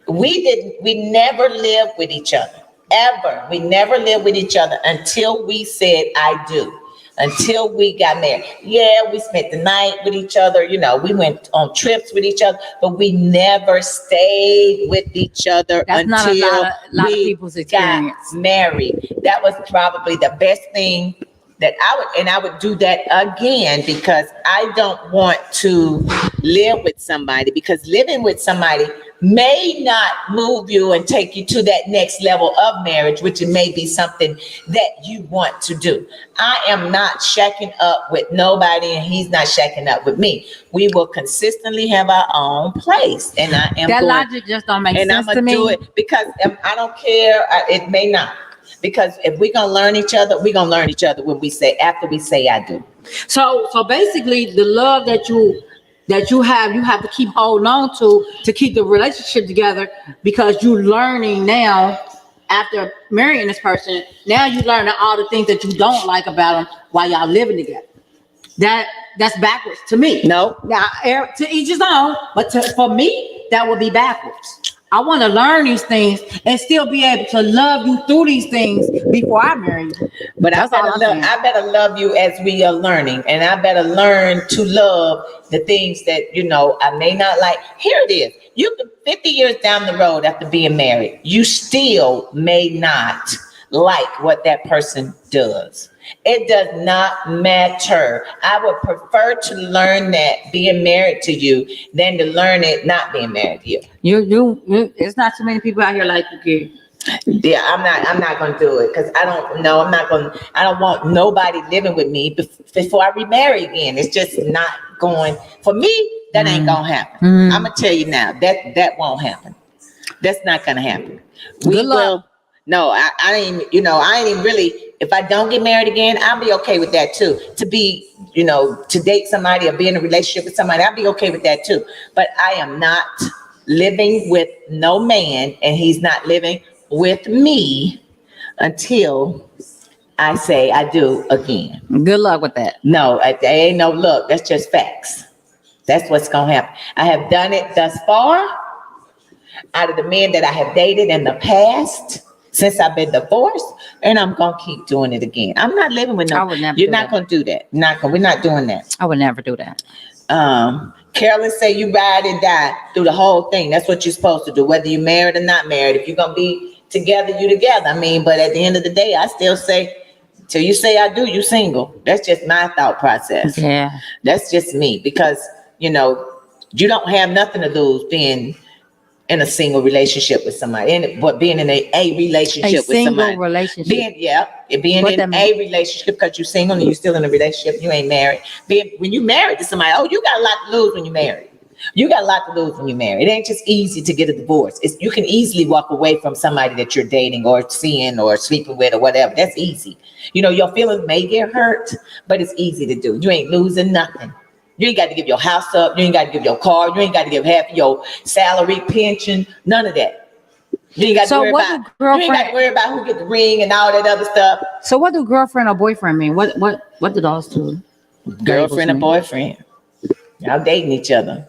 We never lived with each other, ever. We never lived with each other until we said, I do. Until we got married. Yeah, we spent the night with each other. You know, we went on trips with each other, but we never stayed with each other That's until not a lot of we people's experience. got married. That was probably the best thing that I would do that again, because I don't want to live with somebody, because living with somebody may not move you and take you to that next level of marriage, which it may be something that you want to do. I am not shacking up with nobody, and he's not shacking up with me. We will consistently have our own place, and I am That going, logic just don't make and I'm sense to gonna do me. it because I don't care. It may not. Because if we're gonna learn each other, we're gonna learn each other when we say, after we say I do. So basically, the love that you have to keep holding on to keep the relationship together, because you're learning now after marrying this person. Now you learning all the things that you don't like about them while y'all living together. That's backwards to me. No. Now, to each his own, but for me, that would be backwards. I want to learn these things and still be able to love you through these things before I marry you. But That's all I'm saying. I better love you as we are learning, and I better learn to love the things that, you know, I may not like. Here it is. You can 50 years down the road after being married, you still may not like what that person does. It does not matter. I would prefer to learn that being married to you than to learn it not being married to you. You it's not too many people out here like you, kid. Yeah, I'm not gonna do it, because I don't want nobody living with me before I remarry again. It's just not going, for me, that ain't gonna happen. Mm. I'm gonna tell you now, that won't happen. That's not gonna happen. We Good luck. will. No, I ain't, I ain't even really, if I don't get married again, I'll be okay with that too. To be, to date somebody or be in a relationship with somebody, I'll be okay with that too. But I am not living with no man, and he's not living with me until I say I do again. Good luck with that. No, there ain't no look. That's just facts. That's what's gonna happen. I have done it thus far. Out of the men that I have dated in the past, since I've been divorced, and I'm gonna keep doing it again. I'm not living with no. I would never You're do not that. gonna do that. We're not doing that. I would never do that. Carolyn say you ride and die through the whole thing. That's what you're supposed to do, whether you're married or not married. If you're gonna be together, you together. I mean, but at the end of the day, I still say, till you say I do, you single. That's just my thought process. Yeah. That's just me, because you don't have nothing to lose being in a single relationship with somebody, but being in a relationship with single somebody. relationship. Being What in that mean? a relationship because you're single and you're still in a relationship, you ain't married. When you married to somebody, you got a lot to lose when you're married. You got a lot to lose when you're married. It ain't just easy to get a divorce. You can easily walk away from somebody that you're dating or seeing or sleeping with or whatever. That's easy. Your feelings may get hurt, but it's easy to do. You ain't losing nothing. You ain't got to give your house up. You ain't got to give your car. You ain't got to give half of your salary, pension, none of that. You ain't got to worry about who get the ring and all that other stuff. So what do girlfriend or boyfriend mean? What do those two? Girlfriend or boyfriend. Y'all dating each other.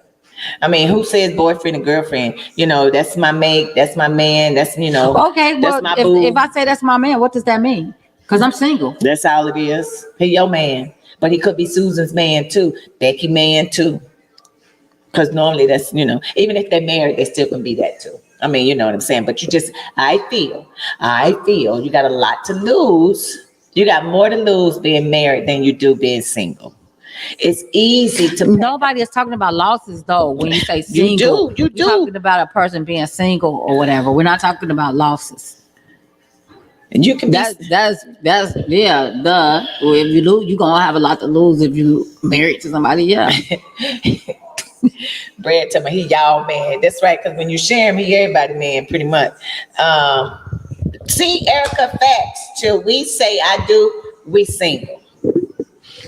I mean, who says boyfriend and girlfriend? That's my mate, that's my man, that's, Okay, well, that's my boo. if I say that's my man, what does that mean? Because I'm single. That's all it is. He your man. But he could be Susan's man too, Becky man too. Because normally that's, even if they're married, they still can be that too. I mean, you know what I'm saying? But I feel you got a lot to lose. You got more to lose being married than you do being single. It's easy to. Nobody is talking about losses though. When you say single, you do. You're talking about a person being single or whatever. We're not talking about losses. And you can that's yeah. Well, if you lose, you're gonna have a lot to lose if you married to somebody. Yeah. Brad tell me he y'all man. That's right. Because when you share him, he everybody man pretty much. See, Erica, facts. Till we say I do, we single.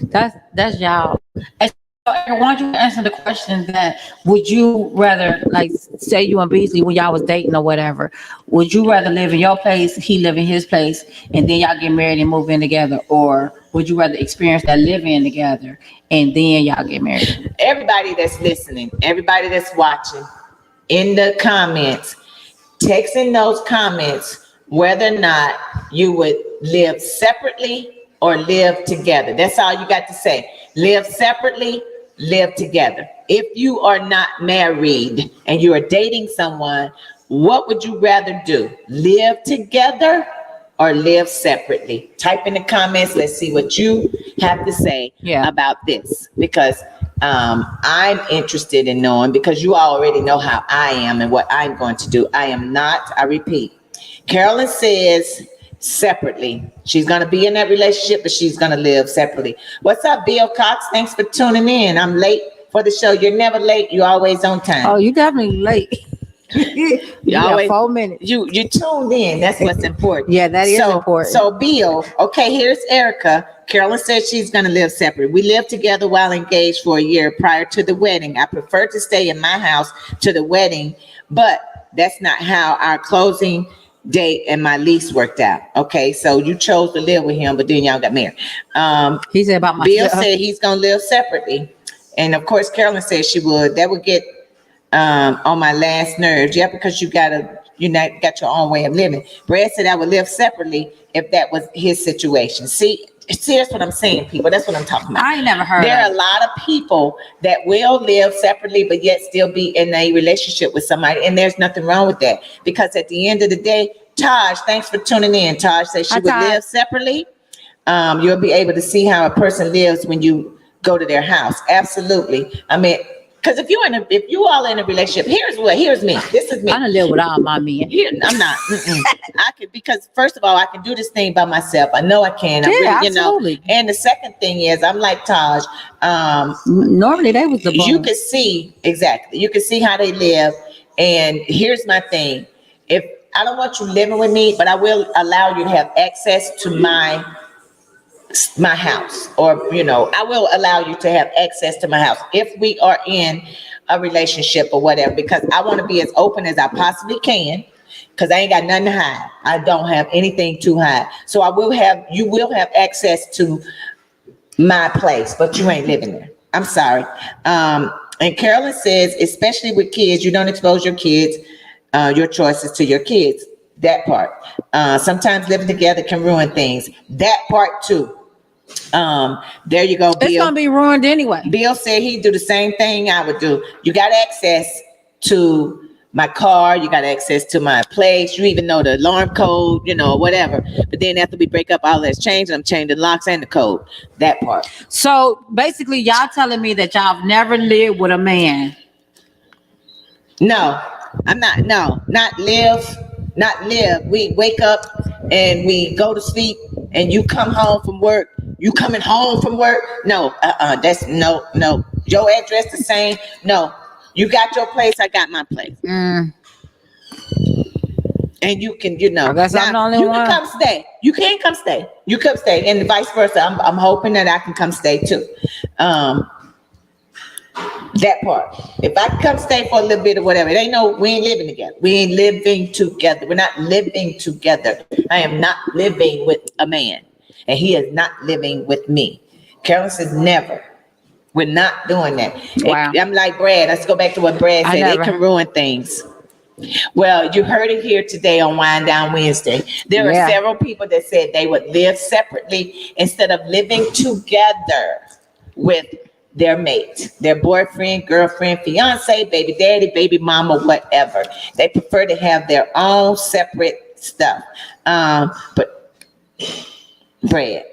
That's y'all. And so, why don't you answer the question that would you rather, like, say you and Beasley when y'all was dating or whatever, would you rather live in your place, he live in his place, and then y'all get married and move in together, or would you rather experience that live-in together and then y'all get married? Everybody that's listening, everybody that's watching, in the comments, text in those comments whether or not you would live separately or live together. That's all you got to say. Live separately, live together. If you are not married and you are dating someone, what would you rather do? Live together or live separately? Type in the comments. Let's see what you have to say about this, because I'm interested in knowing, because you already know how I am and what I'm going to do. I repeat, Carolyn says separately. She's going to be in that relationship, but she's going to live separately. What's up, Bill Cox? Thanks for tuning in. I'm late for the show. You're never late. You're always on time. Oh, you definitely late. You always 4 minutes. You tuned in. That's what's important. Yeah, that is important. So Bill, okay, here's Erica. Carolyn says she's going to live separate. We lived together while engaged for a year prior to the wedding. I prefer to stay in my house to the wedding, but that's not how our closing date and my lease worked out. Okay, so you chose to live with him, but then y'all got married. He said about Bill myself. said he's gonna live separately, and of course Carolyn said she would. That would get on my last nerves. Yeah, because you got your own way of living. Brad said I would live separately if that was his situation. See, that's what I'm saying, people. That's what I'm talking about. I ain't never heard. There are a lot of people that will live separately, but yet still be in a relationship with somebody. And there's nothing wrong with that. Because at the end of the day, Taj, thanks for tuning in. Taj says she would live separately. You'll be able to see how a person lives when you go to their house. Absolutely. I mean, because if you all in a relationship, here's me. This is me. I don't live with all my men. Here, I'm not. because first of all, I can do this thing by myself. I know I can. I Yeah, really, absolutely. And the second thing is, I'm like Taj. Normally they was the You boss. can see exactly. You can see how they live. And here's my thing: if I don't want you living with me, but I will allow you to have access to my house, or I will allow you to have access to my house if we are in a relationship or whatever, because I want to be as open as I possibly can, because I ain't got nothing to hide. I don't have anything to hide. So you will have access to my place, but you ain't living there. I'm sorry. And Carolyn says, especially with kids, you don't expose your kids, your choices to your kids. That part. Sometimes living together can ruin things. That part too. There you go, Bill. It's gonna be ruined anyway. Bill said he'd do the same thing I would do. You got access to my car, you got access to my place, you even know the alarm code, whatever. But then after we break up, all that's changed. I'm changing the locks and the code. That part. So basically, y'all telling me that y'all have never lived with a man. No, I'm not. No, not live. We wake up and we go to sleep, and you come home from work. You coming home from work? No, that's no. Your address the same? No. You got your place, I got my place. And you can, I guess I'm the only you one. can come stay. You can come stay. You come stay, and vice versa. I'm hoping that I can come stay too. That part. If I can come stay for a little bit or whatever, it ain't we ain't living together. We ain't living together. We're not living together. I am not living with a man, and he is not living with me. Carolyn says never. We're not doing that. Wow. I'm like Brad. Let's go back to what Brad said. It can ruin things. Well, you heard it here today on Wind Down Wednesday. There are several people that said they would live separately instead of living together with their mate, their boyfriend, girlfriend, fiance, baby daddy, baby mama, whatever. They prefer to have their own separate stuff. But Brad,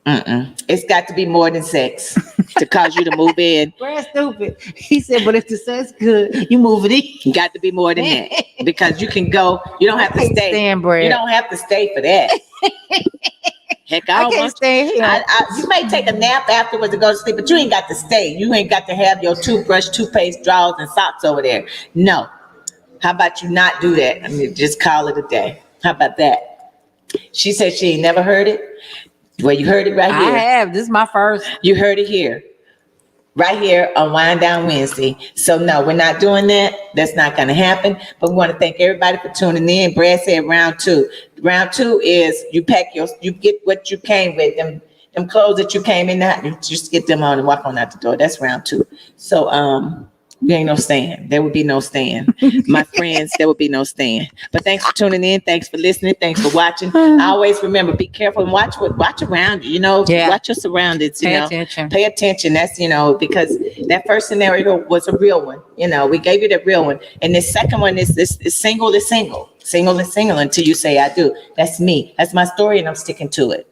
it's got to be more than sex to cause you to move in. Brad's stupid. He said, but if the sex good, you move it in. You got to be more than that, because you can go. You don't have to stay. Stand, Brad. You don't have to stay for that. Heck, I can't stay here. You may take a nap afterwards to go to sleep, but you ain't got to stay. You ain't got to have your toothbrush, toothpaste, drawers, and socks over there. No. How about you not do that? I mean, just call it a day. How about that? She said she ain't never heard it. Well, you heard it right here. I have. This is my first. You heard it here. Right here on Wind Down Wednesday. So no, we're not doing that. That's not going to happen. But we want to thank everybody for tuning in. Brad said round 2. Round 2 is you get what you came with, them clothes that you came in, you just get them on and walk on out the door. That's round 2. So there ain't no staying. There would be no staying. My friends, there would be no staying. But thanks for tuning in. Thanks for listening. Thanks for watching. I always remember, be careful and watch around you, watch your surroundings, Pay attention. Pay attention. That's, because that first scenario was a real one. We gave you the real one. And the second one is single is single. Single is single until you say I do. That's me. That's my story, and I'm sticking to it.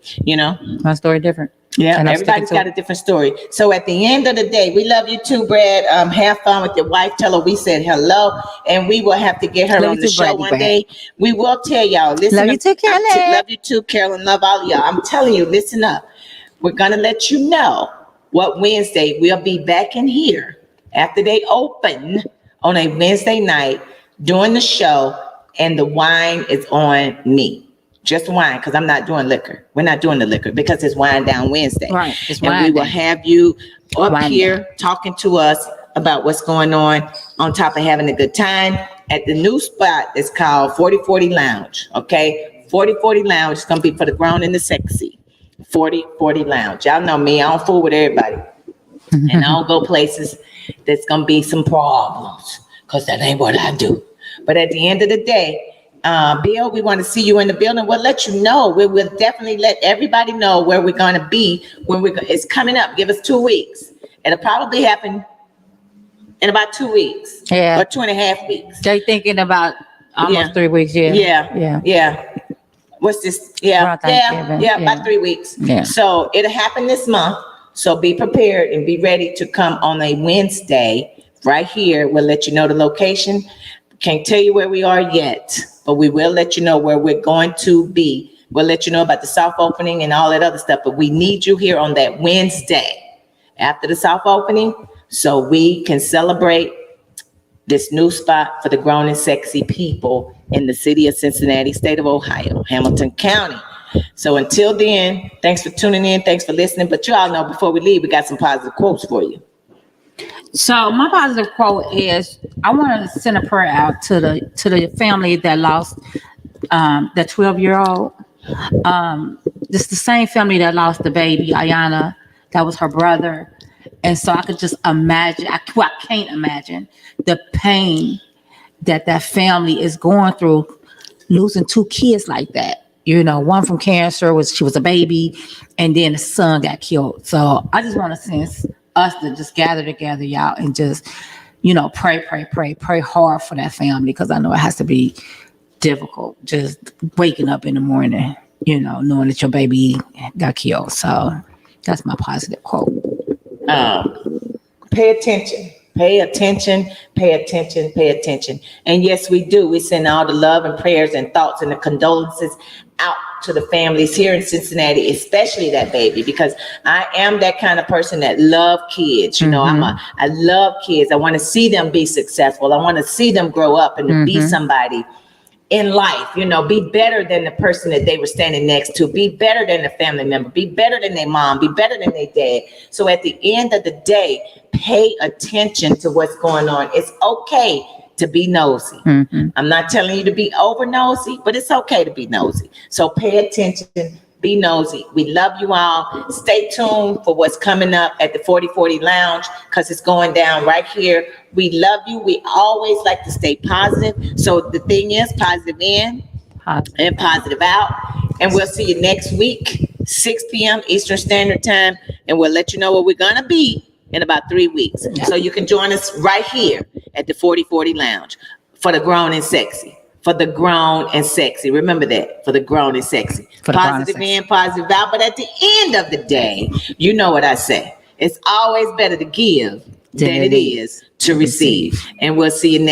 My story different. Yeah, and everybody's got a different story. So at the end of the day, we love you too, Brad. Have fun with your wife. Tell her we said hello, and we will have to get her on the show one day. We will tell y'all. Listen, love you too, Carolyn. Love you too, Carolyn. Love all of y'all. I'm telling you, listen up. We're gonna let you know what Wednesday we'll be back in here after they open on a Wednesday night doing the show, and the wine is on me. Just wine, because I'm not doing liquor. We're not doing the liquor because it's Wind Down Wednesday. Right. It's and wine we will day. have you up Wine here day. talking to us about what's going on top of having a good time at the new spot that's called 4040 Lounge. Okay. 4040 Lounge is going to be for the grown and the sexy. 4040 Lounge. Y'all know me. I don't fool with everybody. And I don't go places that's going to be some problems, because that ain't what I do. But at the end of the day, Bill, we want to see you in the building. We'll let you know. We will definitely let everybody know where we're going to be when it's coming up. Give us 2 weeks. It'll probably happen in about 2 weeks. Yeah. Or 2.5 weeks. They thinking about almost 3 weeks. Yeah. What's this? Around Thanksgiving. About 3 weeks. Yeah. So it'll happen this month. So be prepared and be ready to come on a Wednesday right here. We'll let you know the location. Can't tell you where we are yet. but we will let you know where we're going to be. We'll let you know about the soft opening and all that other stuff, but we need you here on that Wednesday after the soft opening so we can celebrate this new spot for the grown and sexy people in the city of Cincinnati, state of Ohio, Hamilton County. So until then, thanks for tuning in. Thanks for listening. But you all know before we leave, we got some positive quotes for you. So my positive quote is, I want to send a prayer out to the family that lost the 12-year-old. This is the same family that lost the baby, Ayana. That was her brother. And so I could just imagine, I can't imagine the pain that family is going through, losing 2 kids like that. You know, one from cancer, she was a baby, and then the son got killed. So I just want to send us to just gather together, y'all, and just, you know, pray hard for that family, because I know it has to be difficult just waking up in the morning, you know, knowing that your baby got killed. So that's my positive quote. Pay attention. Pay attention, pay attention, pay attention. And yes, we do. We send all the love and prayers and thoughts and the condolences out to the families here in Cincinnati, especially that baby, because I am that kind of person that love kids. You know, I love kids. I want to see them be successful. I want to see them grow up and to be somebody in life, you know, be better than the person that they were standing next to, be better than the family member, be better than their mom, be better than their dad. So at the end of the day, pay attention to what's going on. It's okay to be nosy. I'm not telling you to be over nosy, but it's okay to be nosy. So pay attention, be nosy. We love you all. Stay tuned for what's coming up at the 4040 Lounge, because it's going down right here. We love you. We always like to stay positive. So the thing is, positive in and positive out. And we'll see you next week, 6 p.m. Eastern Standard Time. And we'll let you know where we're going to be in about 3 weeks. So you can join us right here at the 4040 Lounge for the grown and sexy. For the grown and sexy. Remember that. For the grown and sexy. Positive in, positive out. But at the end of the day, you know what I say. It's always better to give than it is to receive. And we'll see you next.